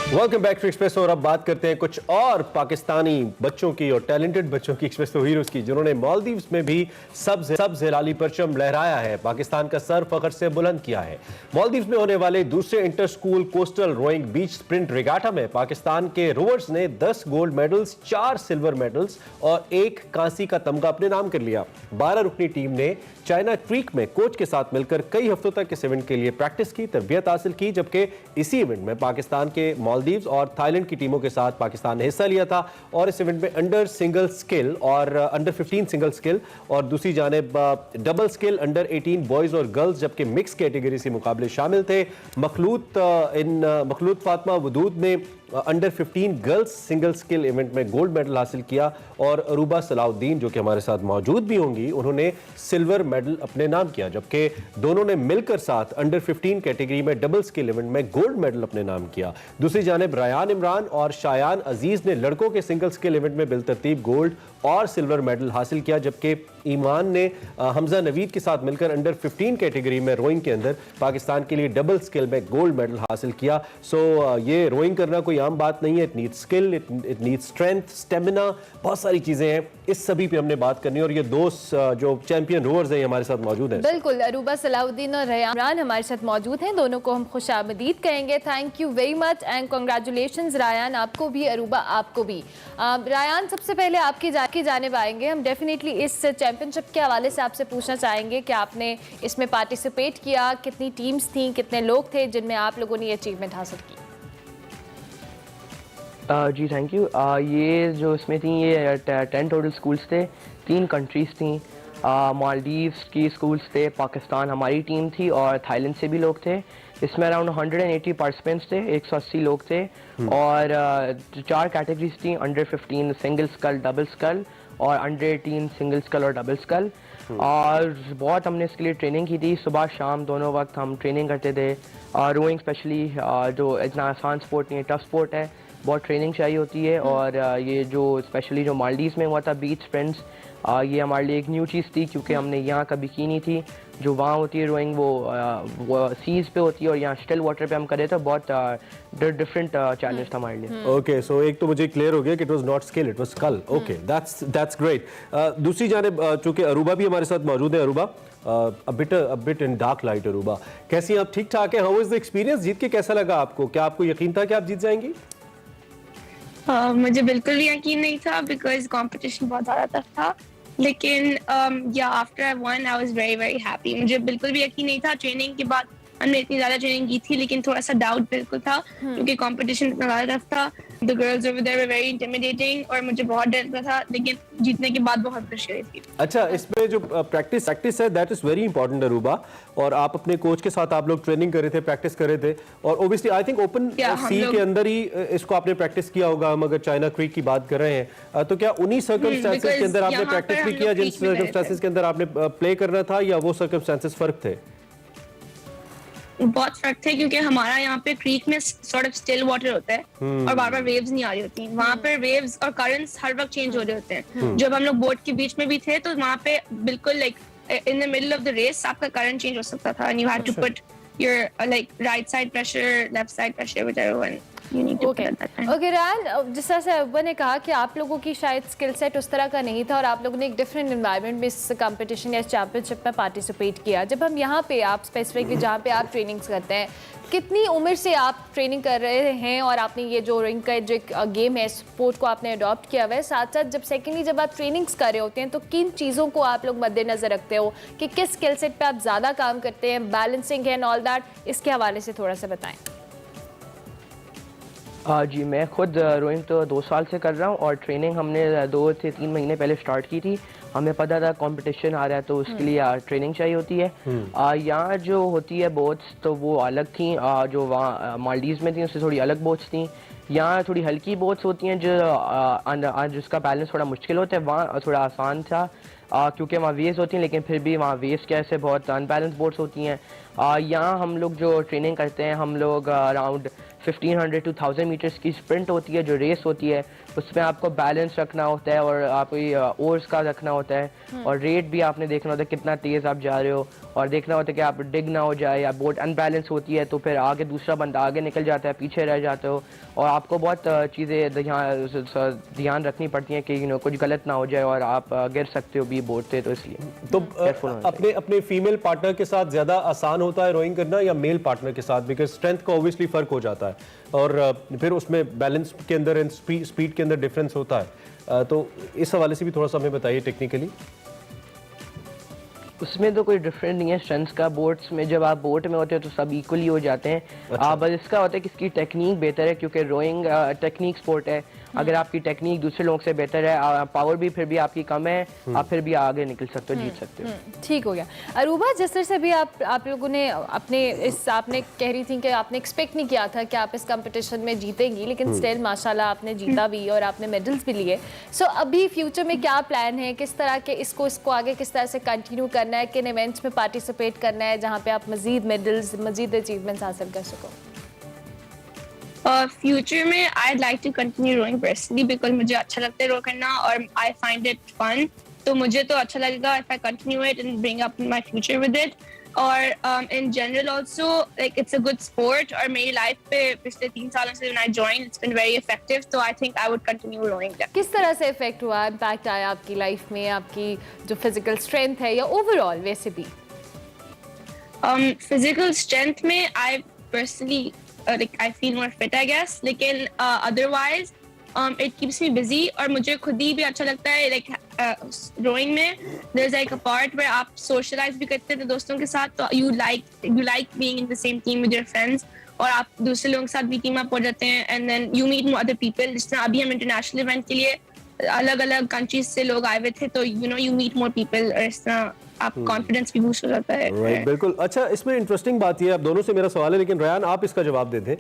Welcome back to Expresso. और अब बात करते हैं कुछ और पाकिस्तानी बच्चों की और टैलेंटेड बच्चों की, एक्सप्रेसो हीरोज की, जिन्होंने मालदीव्स में भी सब्ज हिलाली परचम लहराया है, पाकिस्तान का सर फख्र से बुलंद किया है। मालदीव्स में होने वाले दूसरे इंटर स्कूल कोस्टल रोइंग बीच स्प्रिंट रिगाटा में पाकिस्तान के रोवर्स ने 10 गोल्ड मेडल्स, 4 सिल्वर मेडल्स और 1 कांसी का तमगा अपने नाम कर लिया। 12 रुकनी टीम ने चाइना क्रीक में कोच के साथ मिलकर कई हफ्तों तक इस इवेंट के लिए प्रैक्टिस की, तरबियत हासिल की, जबकि इसी इवेंट में पाकिस्तान के मालदीव्स और थाईलैंड की टीमों के साथ पाकिस्तान ने हिस्सा लिया था। और इस इवेंट में अंडर सिंगल स्किल और अंडर 15 सिंगल स्किल और दूसरी जानिब डबल स्किल अंडर 18 बॉयज और गर्ल्स, जबकि मिक्स कैटेगरी से मुकाबले शामिल थे। मखलूत फातिमा वदूद ने under 15 girls single skill event में गोल्ड मेडल हासिल किया और अरूबा सलाउद्दीन जो कि हमारे साथ मौजूद भी होंगी, उन्होंने सिल्वर मेडल अपने नाम किया, जबकि दोनों ने मिलकर साथ अंडर 15 कैटेगरी में डबल स्किल इवेंट में गोल्ड मेडल अपने नाम किया। दूसरी जानिब रायान इमरान और शायान अजीज ने लड़कों के सिंगल स्किल इवेंट में बिलतरतीब गोल्ड और सिल्वर मेडल हासिल किया, जबकि ईमान ने हमजा नवीद के साथ मिलकर अंडर 15 कैटेगरी में रोइंग के अंदर पाकिस्तान के लिए डबल स्किल में गोल्ड मेडल हासिल किया। सो ये रोइंग करना कोई आम बात नहीं है, it needs skill, it needs strength, stamina, बहुत सारी चीजें हैं, इस सभी पे हमने बात करनी है। और ये दो जो चैंपियन रोवर्स हैं हमारे साथ मौजूद हैं। बिल्कुल, अरूबा सलाउद्दीन और रायान इमरान हमारे साथ मौजूद हैं, दोनों को हम खुशामदीद कहेंगे। Thank you very much and congratulations Rayan, आपको भी, अरूबा आपको भी। रायान, सबसे पहले आपकी जानिब आएंगे। हम डेफिनेटली इस चैंपियनशिप के हवाले से आपसे पूछना चाहेंगे कि आपने इसमें पार्टिसिपेट किया, कितनी टीम्स थी, कितने लोग थे जिनमें आप लोगों ने ये अचीवमेंट हासिल की? जी थैंक यू। ये जो इसमें थी, ये 10 टोटल स्कूल्स थे, 3 कंट्रीज़ थी। मालदीव्स की स्कूल्स थे, पाकिस्तान हमारी टीम थी और थाईलैंड से भी लोग थे। इसमें अराउंड 180 पार्टिसिपेंट्स थे, 180 लोग थे और 4 कैटेगरीज थी, under 15 single scull, double scull और अंडर 18 सिंगल स्कल और डबल स्कल। और बहुत हमने इसके लिए ट्रेनिंग की थी, सुबह शाम दोनों वक्त हम ट्रेनिंग करते थे। रोइंग स्पेशली जो इतना आसान स्पोर्ट नहीं है, टफ स्पोर्ट है, बहुत ट्रेनिंग चाहिए होती है। और ये जो स्पेशली जो मालदीव्स में हुआ था बीच स्प्रिंट्स, ये हमारे लिए एक न्यू चीज़ थी क्योंकि हमने यहाँ कभी की नहीं थी। जो वहाँ होती है रोइंग वो सीज़ पे होती है और यहाँ स्टिल वाटर पे हम करे तो बहुत डिफरेंट चैलेंज था हमारे लिए। ओके, सो एक तो मुझे क्लियर हो गया कि it was not skill, it was skull. Okay, that's great. दूसरी जानिब चूंकि अरूबा भी हमारे साथ मौजूद है, Arooba a bit in dark light, Arooba कैसी हैं आप? ठीक ठाक हैं? How was the experience? जीत के कैसा लगा आपको? क्या आपको यकीन था कि आप जीत जाएंगी? मुझे बिल्कुल भी यकीन नहीं था बिकॉज कंपटीशन बहुत ज़्यादा टफ था, लेकिन after I one I was very very happy. मुझे बिल्कुल भी यकीन नहीं था, ट्रेनिंग के बाद हमने इतनी ज़्यादा ट्रेनिंग की थी लेकिन थोड़ा सा डाउट बिल्कुल था क्योंकि कंपटीशन इतना ज़्यादा टफ था। The girls over there were very intimidating और मुझे बहुत डर लगता था, लेकिन जीतने के बाद बहुत खुशी हुई थी। अच्छा, इसमें जो प्रैक्टिस है that is very important Aruba, और आप अपने कोच के साथ आप लोग ट्रेनिंग कर रहे थे, प्रैक्टिस कर रहे थे, और ओब्वियसली आई थिंक ओपन सी के अंदर ही इसको आपने प्रैक्टिस किया होगा। हम अगर चाइना क्रीक की बात कर रहे हैं तो क्या उन्हीं सर्कमस्टेंसेस के अंदर आपने प्रैक्टिस भी किया जिन सर्कमस्टेंसेस के अंदर आपने प्ले करना था, या वो सर्कमस्टेंसेस फर्क थे? बहुत फर्क थे क्योंकि हमारा यहाँ पे क्रीक में सॉर्ट ऑफ स्टिल वाटर होता है और बार बार वेव्स नहीं आ रही होती। वहाँ पे वेव्स और करंट्स हर वक्त चेंज हो रहे होते हैं। जब हम लोग बोट के बीच में भी थे तो वहाँ पे बिल्कुल like in the middle of the race आपका करंट चेंज हो सकता था and you had to put your like right side pressure, left side pressure, whichever one you need to put at that time. Okay Rayan, जिस तरह से अब्बा ने कहा कि आप लोगों की शायद स्किल सेट उस तरह का नहीं था और आप लोगों ने एक डिफरेंट एनवायरनमेंट में इस कंपटीशन या चैंपियनशिप में पार्टिसिपेट किया। जब हम यहाँ पे आप स्पेसिफिकली जहाँ पे आप ट्रेनिंग्स करते हैं, कितनी उम्र से आप ट्रेनिंग कर रहे हैं और आपने ये जो रोइंग का जो एक गेम है, स्पोर्ट को आपने अडॉप्ट किया हुआ है? साथ साथ जब सेकेंडली जब आप ट्रेनिंग्स कर रहे होते हैं तो किन चीज़ों को आप लोग मद्देनजर रखते हो कि किस स्किल सेट पे आप ज़्यादा काम करते हैं, बैलेंसिंग है एंड ऑल दैट, इसके हवाले से थोड़ा सा बताएं। जी मैं खुद रोइंग तो 2 साल से कर रहा हूँ और ट्रेनिंग हमने 2 से 3 महीने पहले स्टार्ट की थी। हमें पता था कंपटीशन आ रहा है तो उसके लिए ट्रेनिंग चाहिए होती है। यहाँ जो होती है बोट्स तो वो अलग थी, जो वहाँ मालदीव्स में थी उससे थोड़ी अलग बोट्स थी। यहाँ थोड़ी हल्की बोट्स होती हैं जो जिसका बैलेंस थोड़ा मुश्किल होता है, वहाँ थोड़ा आसान था क्योंकि वहाँ वेव्स होती हैं, लेकिन फिर भी वहाँ वेव्स के ऐसे बहुत अनबैलेंस बोट्स होती हैं। यहाँ हम लोग जो ट्रेनिंग करते हैं, हम लोग अराउंड 1500 to 1000 मीटर्स की स्प्रिंट होती है जो रेस होती है, उसमें आपको बैलेंस रखना होता है और आपको ओर्स का रखना होता है और रेट भी आपने देखना होता है कितना तेज़ आप जा रहे हो और देखना होता है कि आप डिग ना हो जाए या बोट अनबैलेंस होती है तो फिर आगे दूसरा बंदा आगे निकल जाता है, पीछे रह जाते हो और आपको बहुत चीज़ें ध्यान रखनी पड़ती हैं कि कुछ गलत ना हो जाए और आप गिर सकते हो भी बोट से, तो इसलिए तो अपने फीमेल पार्टनर के साथ ज़्यादा आसान होता है रोइंग करना या मेल पार्टनर के साथ? बिकॉज स्ट्रेंथ का ऑब्वियसली फ़र्क हो जाता है और फिर उसमें बैलेंस के अंदर एंड स्पीड के अंदर डिफरेंस होता है, तो इस हवाले से भी थोड़ा सा हमें बताइए टेक्निकली। उसमें तो कोई डिफरेंट नहीं है स्ट्रेंथ्स का। बोट्स में जब आप बोट में होते हो तो सब इक्वली हो जाते हैं। बस इसका होता है कि इसकी टेक्निक बेहतर है क्योंकि रोइंग टेक्निक स्पोर्ट है اگر آپ کی ٹیکنیک دوسرے لوگوں سے بہتر ہے, پاور بھی پھر بھی آپ کی کم ہے, آپ پھر بھی آگے نکل سکتے ہو, جیت سکتے ہو. ٹھیک ہو گیا. عروبہ, جس طرح سے بھی آپ لوگوں نے آپ نے کہہ رہی تھی کہ آپ نے ایکسپیکٹ نہیں کیا تھا کہ آپ اس کمپٹیشن میں جیتیں گی, لیکن اسٹل ماشاء اللہ آپ نے جیتا بھی اور آپ نے میڈلز بھی لیے. سو ابھی فیوچر میں کیا پلان ہے, کس طرح کے اس کو آگے کس طرح سے کنٹینیو کرنا ہے, کن ایونٹس میں پارٹیسپیٹ کرنا ہے جہاں پہ آپ مزید میڈلز, مزید اچیومنٹس حاصل کر سکو؟ فیوچر میں I'd like to continue rowing personally because مجھے اچھا لگتا ہے رو کرنا اور I find it fun. تو مجھے تو اچھا لگے گا if I continue it and bring up my future with it. اور in general also like it's a good sport اور میری لائف پہ پچھلے 3 سالوں سے when I joined it's been very effective, so I think I would continue rowing. کس طرح سے افیکٹ ہوا, امپیکٹ آیا آپ کی لائف میں, آپ کی جو فزیکل اسٹرینتھ ہے یا اوور آل ویسے بھی؟ فزیکل اسٹرینتھ میں I personally like I feel more fit I guess, لیکن otherwise it keeps me busy اور مجھے خود ہی بھی اچھا لگتا ہے. like rowing میں there's like a part where آپ socialize بھی کرتے ہیں دوستوں کے ساتھ, تو you like being in the same team with your friends اور آپ دوسرے لوگوں کے ساتھ بھی ٹیم اپ ہو جاتے ہیں and then you meet more other people. جس طرح ابھی ہم انٹرنیشنل ایونٹ کے لیے الگ الگ کنٹریز سے لوگ آئے ہوئے تھے, تو you meet more people اور اس طرح آپ کانفیڈنس بھی بوسٹ ہو جاتا ہے. بالکل. اچھا, اس میں انٹرسٹنگ بات یہ ہے, آپ دونوں سے میرا سوال ہے لیکن ریان آپ اس کا جواب دے دیں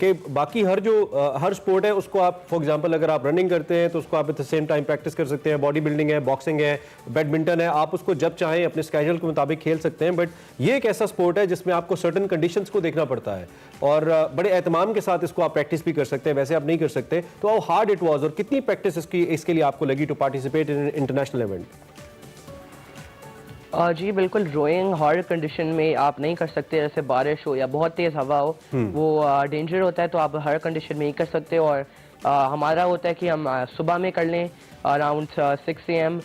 کہ باقی ہر سپورٹ ہے اس کو آپ فار ایگزامپل اگر آپ رننگ کرتے ہیں تو اس کو آپ at the same time practice کر سکتے ہیں, باڈی بلڈنگ ہے, باکسنگ ہے, بیڈمنٹن ہے, آپ اس کو جب چاہیں اپنے اسکیجول کے مطابق کھیل سکتے ہیں. بٹ یہ ایک ایسا سپورٹ ہے جس میں آپ کو سرٹن کنڈیشنز کو دیکھنا پڑتا ہے اور بڑے اہتمام کے ساتھ اس کو آپ پریکٹس بھی کر سکتے ہیں, ویسے آپ نہیں کر سکتے. تو ہاؤ ہارڈ اٹ واز اور کتنی پریکٹس اس کے لیے آپ کو لگی to participate in international event? جی بالکل, روئنگ ہارڈ کنڈیشن میں آپ نہیں کر سکتے, جیسے بارش ہو یا بہت تیز ہوا ہو, وہ ڈینجر ہوتا ہے, تو آپ ہر کنڈیشن میں نہیں کر سکتے. اور ہمارا ہوتا ہے کہ ہم صبح میں کر لیں اراؤنڈ 6 AM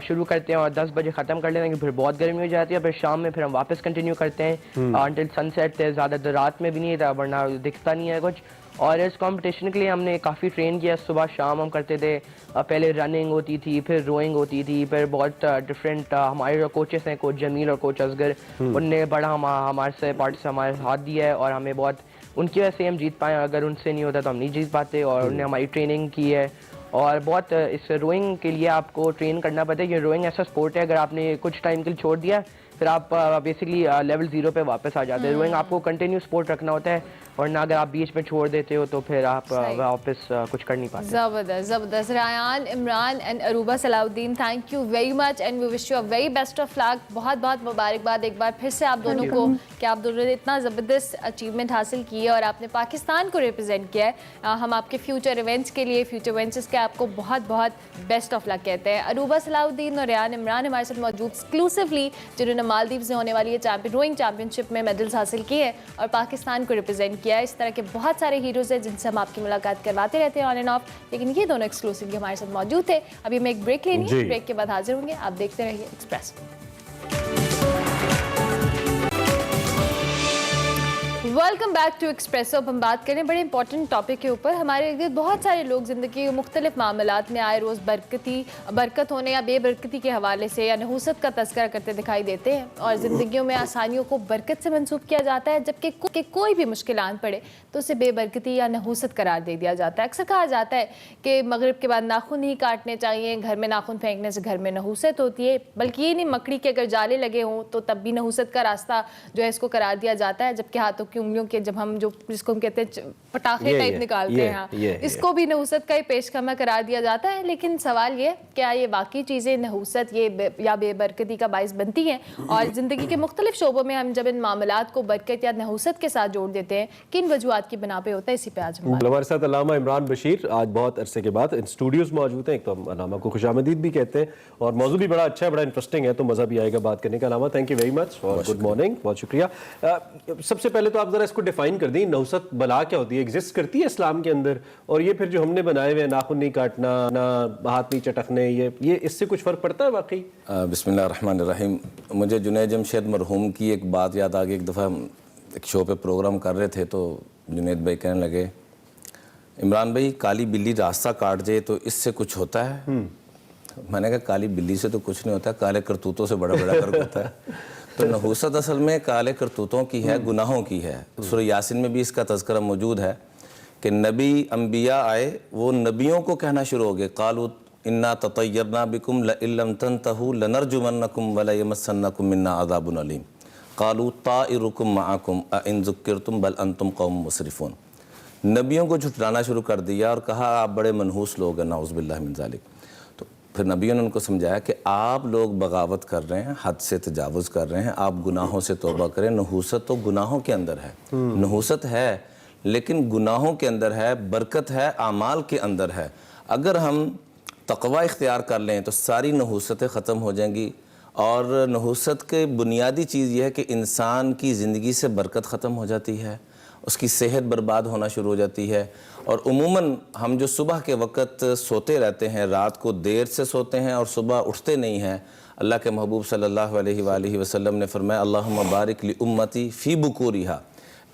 شروع کرتے ہیں اور 10 بجے ختم کر لیتے ہیں, پھر بہت گرمی ہو جاتی ہے, پھر شام میں پھر ہم واپس کنٹینیو کرتے ہیں انٹل سن سیٹ. زیادہ دیر رات میں بھی نہیں تھا ورنہ دکھتا نہیں ہے کچھ. اور اس کمپٹیشن کے لیے ہم نے کافی ٹرین کیا, صبح شام ہم کرتے تھے. پہلے رننگ ہوتی تھی, پھر روئنگ ہوتی تھی, پھر بہت ڈفرینٹ ہمارے جو کوچز ہیں, کوچ جمیل اور کوچ اصغر, ان نے بڑا ہمارے سے ہمارے ساتھ دیا ہے اور ہمیں بہت ان کی وجہ سے ہم جیت پائے. اگر ان سے نہیں ہوتا تو ہم نہیں جیت پاتے, اور انہوں نے ہماری ٹریننگ کی ہے. اور بہت اس روئنگ کے لیے آپ کو ٹرین کرنا پڑتا ہے, کہ روئنگ ایسا سپورٹ ہے اگر آپ نے کچھ ٹائم کے لیے چھوڑ دیا پھر آپ بیسکلی لیول 0 پہ واپس آ جاتے ہیں. روئنگ آپ کو کنٹینیو سپورٹ رکھنا ہوتا ہے, ورنہ اگر آپ بیچ میں چھوڑ دیتے ہو تو پھر آپ واپس کچھ کر نہیں پاتے. زبردست زبردست. Rayan, Imran and Arooba Salah Uddin, thank you very much and we wish you a very best of luck. بہت بہت مبارکباد ایک بار پھر سے آپ دونوں کو کہ آپ دونوں نے اتنا زبردست اچیومنٹ حاصل کی ہے اور آپ نے پاکستان کو ریپرزینٹ کیا ہے. ہم آپ کے فیوچر ایونٹس کے لیے, فیوچر وینچرس کے آپ کو بہت بہت بیسٹ آف لک کہتے ہیں. عروبہ صلاح الدین اور ریان عمران ہمارے ساتھ موجود ایکسکلوسیولی, جنہوں نے مالدیوز سے ہونے والی روئنگ چیمپئن شپ میں میڈلز حاصل کیے ہیں اور پاکستان کو ریپرزینٹ کیا ہے. اس طرح کے بہت سارے ہیروز ہیں جن سے ہم آپ کی ملاقات کرواتے رہتے ہیں آن اینڈ آف, لیکن یہ دونوں ایکسکلوسیولی ہمارے ساتھ موجود تھے. ابھی ہمیں ایک بریک لینی ہے, بریک کے بعد حاضر ہوں گے. آپ دیکھتے رہیے Express. Welcome back to Express. اب ہم بات کریں بڑے امپورٹنٹ ٹاپک کے اوپر. ہمارے ارد بہت سارے لوگ زندگی کے مختلف معاملات میں آئے روز برکت ہونے یا بے برکتی کے حوالے سے یا نحوست کا تذکرہ کرتے دکھائی دیتے ہیں, اور زندگیوں میں آسانیوں کو برکت سے منسوب کیا جاتا ہے, جبکہ کوئی بھی مشکل آن پڑے تو اسے بے برکتی یا نحوست قرار دے دیا جاتا ہے. اکثر کہا جاتا ہے کہ مغرب کے بعد ناخن نہیں کاٹنے چاہیے, گھر میں ناخن پھینکنے سے گھر میں نحوست ہوتی ہے. بلکہ یہ نہیں, مکڑی کے اگر جالے لگے ہوں تو تب بھی نحوست کا راستہ جو ہے اس کو قرار دیا جاتا ہے, جبکہ ہاتھوں کی انگلیوں کے جب ہم جو جس کو ہم کہتے ہیں پٹاخے ٹائپ نکالتے ہیں, اس کو بھی نحوست کا ہی پیش خدمہ قرار دیا جاتا ہے. لیکن سوال یہ, کیا یہ واقعی چیزیں نحوست یا بے برکتی کا باعث بنتی ہیں؟ اور زندگی کے مختلف شعبوں میں ہم جب ان معاملات کو برکت یا نحوست کے ساتھ جوڑ دیتے ہیں, کن وجوہات کی بنا پہ ہوتا ہے؟ اسی پہ آج ہمارے ساتھ علامہ عمران بشیر آج بہت عرصے کے بعد اسٹوڈیوز موجود ہیں. ایک تو ہم علامہ کو خوش آمدید بھی کہتے ہیں, اور موضوع بھی بڑا اچھا ہے, بڑا انٹرسٹنگ ہے, تو مزہ بھی آئے گا بات کرنے کا. علامہ تھینک یو ویری مچ اور گڈ مارننگ, بہت شکریہ. سب سے پہلے تو آپ ذرا اس کو ڈیفائن کر دیں, نحوست بلا کیا ہوتی ہے, ایگزسٹ کرتی ہے اسلام کے اندر؟ اور یہ پھر جو ہم نے بنائے ہوئے ناخن نہیں کاٹنا, نہ ہاتھ نہیں چٹکنے, یہ اس سے کچھ فرق پڑتا ہے واقعی؟ بسم اللہ الرحمن الرحیم. مجھے جنید جمشید مرحوم کی ایک بات یاد آ گئی. ایک دفعہ ہم ایک شو پہ پروگرام کر رہے تھے تو جنید بھائی کہنے لگے, عمران بھائی کالی بلی راستہ کاٹ جائے تو اس سے کچھ ہوتا ہے؟ میں نے کہا کالی بلی سے تو کچھ نہیں ہوتا, کالے کرتوتوں سے بڑا بڑا فرق ہوتا ہے. تو نحوست اصل میں کالے کرتوتوں کی ہے, گناہوں کی ہے. سورہ یاسین میں بھی اس کا تذکرہ موجود ہے کہ نبی انبیاء آئے, وہ نبیوں کو کہنا شروع ہو گئے, قالوا انا تطیرنا بکم لئن لم تنتہوا لنرجمنکم ولیمسنکم منا عذاب علیم قالوا طائرکم معکم ان ذکرتم بل انتم قوم مسرفون. نبیوں کو جھٹلانا شروع کر دیا اور کہا آپ بڑے منحوس لوگ ہیں, نعوذ باللہ من ذالک. تو پھر نبیوں نے ان کو سمجھایا کہ آپ لوگ بغاوت کر رہے ہیں, حد سے تجاوز کر رہے ہیں, آپ گناہوں سے توبہ کریں. نحوست تو گناہوں کے اندر ہے, نحوست ہے لیکن گناہوں کے اندر ہے, برکت ہے اعمال کے اندر ہے. اگر ہم تقوی اختیار کر لیں تو ساری نحوستیں ختم ہو جائیں گی. اور نحوست کے بنیادی چیز یہ ہے کہ انسان کی زندگی سے برکت ختم ہو جاتی ہے, اس کی صحت برباد ہونا شروع ہو جاتی ہے. اور عموماً ہم جو صبح کے وقت سوتے رہتے ہیں, رات کو دیر سے سوتے ہیں اور صبح اٹھتے نہیں ہیں. اللہ کے محبوب صلی اللہ علیہ وآلہ وسلم نے فرمایا اللہم بارک لامتی فی بکورہا,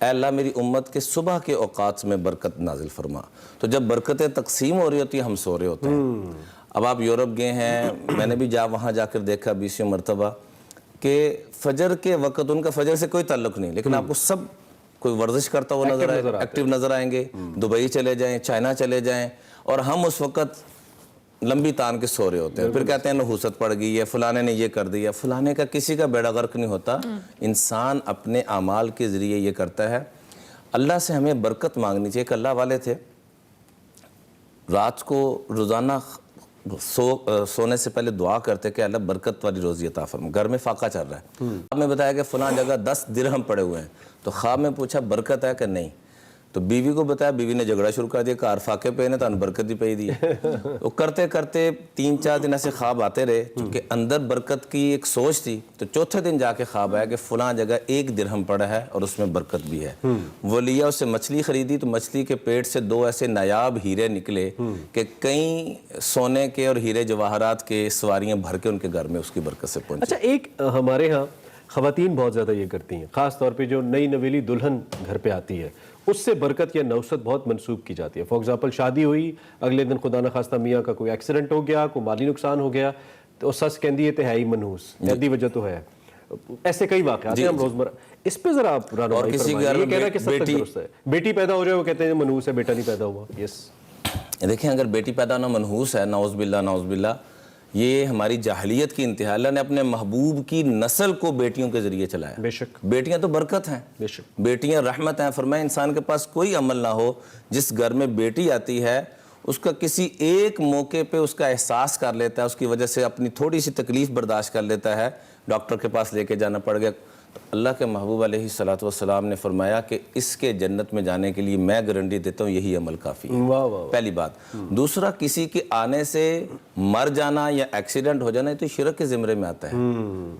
اے اللہ میری امت کے صبح کے اوقات میں برکت نازل فرما. تو جب برکتیں تقسیم ہو رہی ہوتی ہیں ہم سو رہے ہوتے ہیں. اب آپ یورپ گئے ہیں, میں نے بھی وہاں جا کر دیکھا 20 مرتبہ کہ فجر کے وقت ان کا فجر سے کوئی تعلق نہیں, لیکن آپ کو سب کوئی ورزش کرتا ہوا نظر آئے, ایکٹیو نظر آئیں گے. دبئی چلے جائیں, چائنا چلے جائیں, اور ہم اس وقت لمبی تان کے سو رہے ہوتے ہیں. پھر کہتے ہیں نحوست پڑ گئی ہے, فلانے نے یہ کر دیا. فلانے کا کسی کا بیڑا غرق نہیں ہوتا, انسان اپنے اعمال کے ذریعے یہ کرتا ہے. اللہ سے ہمیں برکت مانگنی چاہیے. ایک اللہ والے تھے, رات کو روزانہ سونے سے پہلے دعا کرتے کہ اللہ برکت والی روزی عطا فرما, گھر میں فاقہ چل رہا ہے. خواب میں بتایا کہ فلاں جگہ 10 درہم پڑے ہوئے ہیں, تو خواب میں پوچھا برکت ہے کہ نہیں, تو بیوی کو بتایا, بیوی نے جھگڑا شروع کر دیا, کار فاقے پہ نے تو برکت بھی پہ دی ہے. تو کرتے کرتے 3-4 دن ایسے خواب آتے رہے, چونکہ اندر برکت کی ایک سوچ تھی. تو چوتھے دن جا کے خواب آیا کہ فلاں جگہ 1 درہم پڑا ہے اور اس میں برکت بھی ہے. وہ لیا, اسے مچھلی خریدی, تو مچھلی کے پیٹ سے 2 ایسے نایاب ہیرے نکلے کہ کئی سونے کے اور ہیرے جواہرات کے سواریاں بھر کے ان کے گھر میں اس کی برکت سے پہنچی. اچھا, ایک ہمارے ہاں خواتین بہت زیادہ یہ کرتی ہیں, خاص طور پہ جو نئی نویلی دلہن گھر پہ آتی ہے, اس سے برکت یا نوست بہت منسوب کی جاتی ہے. فار ایگزامپل شادی ہوئی, اگلے دن خدا نخواستہ میاں کا کوئی ایکسیڈنٹ ہو گیا, کوئی مالی نقصان ہو گیا, تو سس کہندی ہے تہائی منحوس, ایدی وجہ تو ہے. ایسے کئی واقعات ہیں ہم روزمرہ, اس پہ ذرا آپ رہنمائی فرمائیں. یہ کہنا کہ سب تک درست ہے, بیٹی پیدا ہو جائے وہ کہتے ہیں منحوس ہے, بیٹا نہیں پیدا ہوا. یس, دیکھیں اگر بیٹی پیدا ہونا منحوس ہے, نعوذ باللہ نعوذ باللہ, یہ ہماری جاہلیت کی انتہا. اللہ نے اپنے محبوب کی نسل کو بیٹیوں کے ذریعے چلایا. بے شک, بیٹیاں تو برکت ہیں, بے شک, بیٹیاں رحمت ہیں. فرمایا انسان کے پاس کوئی عمل نہ ہو, جس گھر میں بیٹی آتی ہے اس کا کسی ایک موقع پہ اس کا احساس کر لیتا ہے, اس کی وجہ سے اپنی تھوڑی سی تکلیف برداشت کر لیتا ہے, ڈاکٹر کے پاس لے کے جانا پڑ گیا. تو اللہ کے محبوب علیہ الصلوۃ والسلام نے فرمایا کہ اس کے جنت میں جانے کے لیے میں گارنٹی دیتا ہوں یہی عمل کافی ہے. پہلی بات. دوسرا, کسی کے آنے سے مر جانا یا ایکسیڈنٹ ہو جانا یہ تو شرک کے زمرے میں آتا ہے.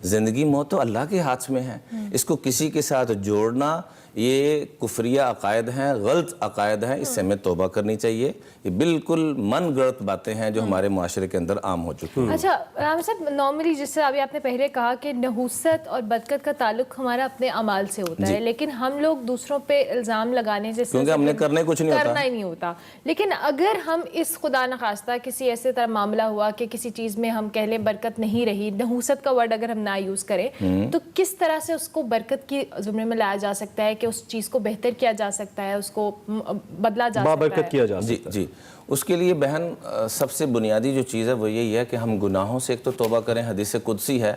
زندگی موت تو اللہ کے ہاتھ میں ہے, اس کو کسی کے ساتھ جوڑنا یہ کفریہ عقائد ہیں, غلط عقائد ہیں, اس سے ہمیں توبہ کرنی چاہیے. یہ بالکل من گڑت باتیں ہیں جو ہمارے معاشرے کے اندر عام ہو چکی ہیں. اچھا رام صاحب, نارملی جس سے ابھی آپ نے پہلے کہا کہ نحوست اور برکت کا تعلق ہمارا اپنے اعمال سے ہوتا ہے, لیکن ہم لوگ دوسروں پہ الزام لگانے جیسے کیونکہ ہم نے کرنا ہی نہیں ہوتا. لیکن اگر ہم اس خدا نخواستہ کسی ایسے طرح معاملہ ہوا کہ کسی چیز میں ہم کہہ لیں برکت نہیں رہی, نحوست کا ورڈ اگر ہم نہ یوز کریں, تو کس طرح سے اس کو برکت کی زمرے میں لایا جا سکتا ہے کہ اس چیز کو بہتر کیا جا سکتا ہے, اس کو بدلا جا سکتا ہے, بابرکت کیا جا سکتا ہے. جی, اس کے لیے بہن سب سے بنیادی جو چیز ہے وہ یہی ہے کہ ہم گناہوں سے ایک تو توبہ کریں. حدیث قدسی ہے,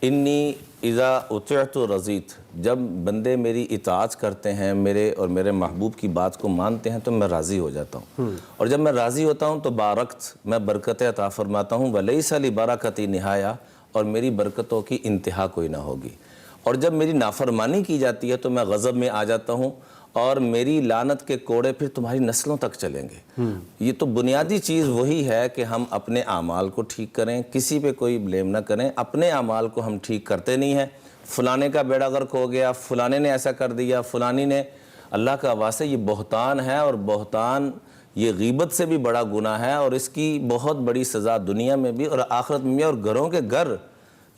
انی اذا اطعت رضیت, جب بندے میری اطاعت کرتے ہیں, میرے اور میرے محبوب کی بات کو مانتے ہیں, تو میں راضی ہو جاتا ہوں. اور جب میں راضی ہوتا ہوں تو بارکت, میں برکت عطا فرماتا ہوں. ولیس لبرکتی نہایا, اور میری برکتوں کی انتہا کوئی نہ ہوگی. اور جب میری نافرمانی کی جاتی ہے تو میں غضب میں آ جاتا ہوں, اور میری لعنت کے کوڑے پھر تمہاری نسلوں تک چلیں گے. یہ تو بنیادی چیز وہی ہے کہ ہم اپنے اعمال کو ٹھیک کریں, کسی پہ کوئی بلیم نہ کریں. اپنے اعمال کو ہم ٹھیک کرتے نہیں ہیں, فلانے کا بیڑا غرق ہو گیا, فلانے نے ایسا کر دیا, فلانی نے. اللہ کا واسطہ یہ بہتان ہے, اور بہتان یہ غیبت سے بھی بڑا گناہ ہے, اور اس کی بہت بڑی سزا دنیا میں بھی اور آخرت میں بھی. اور گھروں کے گھر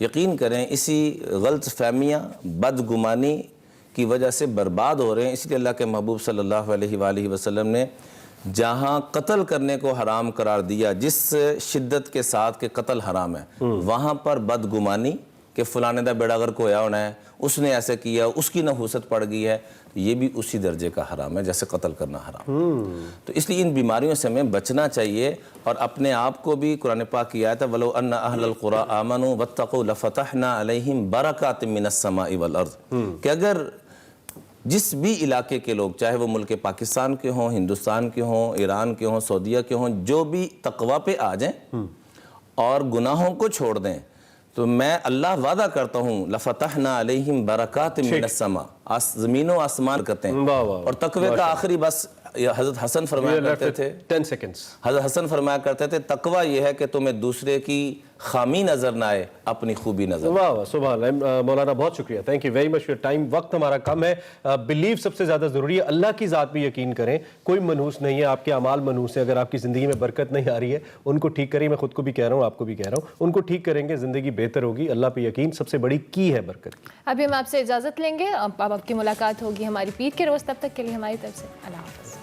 یقین کریں اسی غلط فہمیاں, بدگمانی کی وجہ سے برباد ہو رہے ہیں. اس لیے اللہ کے محبوب صلی اللہ علیہ وآلہ وسلم نے جہاں قتل کرنے کو حرام قرار دیا, جس شدت کے ساتھ کہ قتل حرام ہے, وہاں پر بدگمانی کہ فلانے دا بیڑا غرق ہویا ہونا ہے, اس نے ایسے کیا, اس کی نحوست پڑ گئی ہے, یہ بھی اسی درجے کا حرام ہے جیسے قتل کرنا حرام. تو اس لیے ان بیماریوں سے ہمیں بچنا چاہیے, اور اپنے آپ کو بھی قرآن پاک کی آیت ہے وَلَوْ أَنَّ أَهْلَ الْقُرَىٰ آمَنُوا وَاتَّقُوا لَفَتَحْنَا عَلَيْهِمْ بَرَكَاتٍ مِّنَ السَّمَاءِ وَالْأَرْضِ, کہ اگر جس بھی علاقے کے لوگ, چاہے وہ ملک پاکستان کے ہوں, ہندوستان کے ہوں, ایران کے ہوں, سعودیہ کے ہوں, جو بھی تقوی پہ آ جائیں اور گناہوں کو چھوڑ دیں, تو میں اللہ وعدہ کرتا ہوں لفتحنا علیہم برکات من السماء, زمین و آسمان کرتے ہیں. اور تقوی کا آخری بس حضرت حسن فرمایا کرتے تھے, 10 seconds. حضرت حسن فرمایا کرتے تھے تقوی یہ ہے کہ تمہیں دوسرے کی خامی نظر نہ آئے, اپنی خوبی نظر. واہ واہ, سبحان اللہ. مولانا بہت شکریہ, thank you very much for time. وقت ہمارا کم ہے. بلیو سب سے زیادہ ضروری ہے, اللہ کی ذات پہ یقین کریں. کوئی منحوس نہیں ہے, آپ کے اعمال منحوس ہیں. اگر آپ کی زندگی میں برکت نہیں آ رہی ہے, ان کو ٹھیک کریں. میں خود کو بھی کہہ رہا ہوں, آپ کو بھی کہہ رہا ہوں, ان کو ٹھیک کریں گے زندگی بہتر ہوگی. اللہ پہ یقین سب سے بڑی کی ہے برکت کی. ابھی ہم آپ سے اجازت لیں گے, اب آپ کی ملاقات ہوگی ہماری پیر کے روز, تب تک کے لیے ہماری طرف سے اللہ حافظ.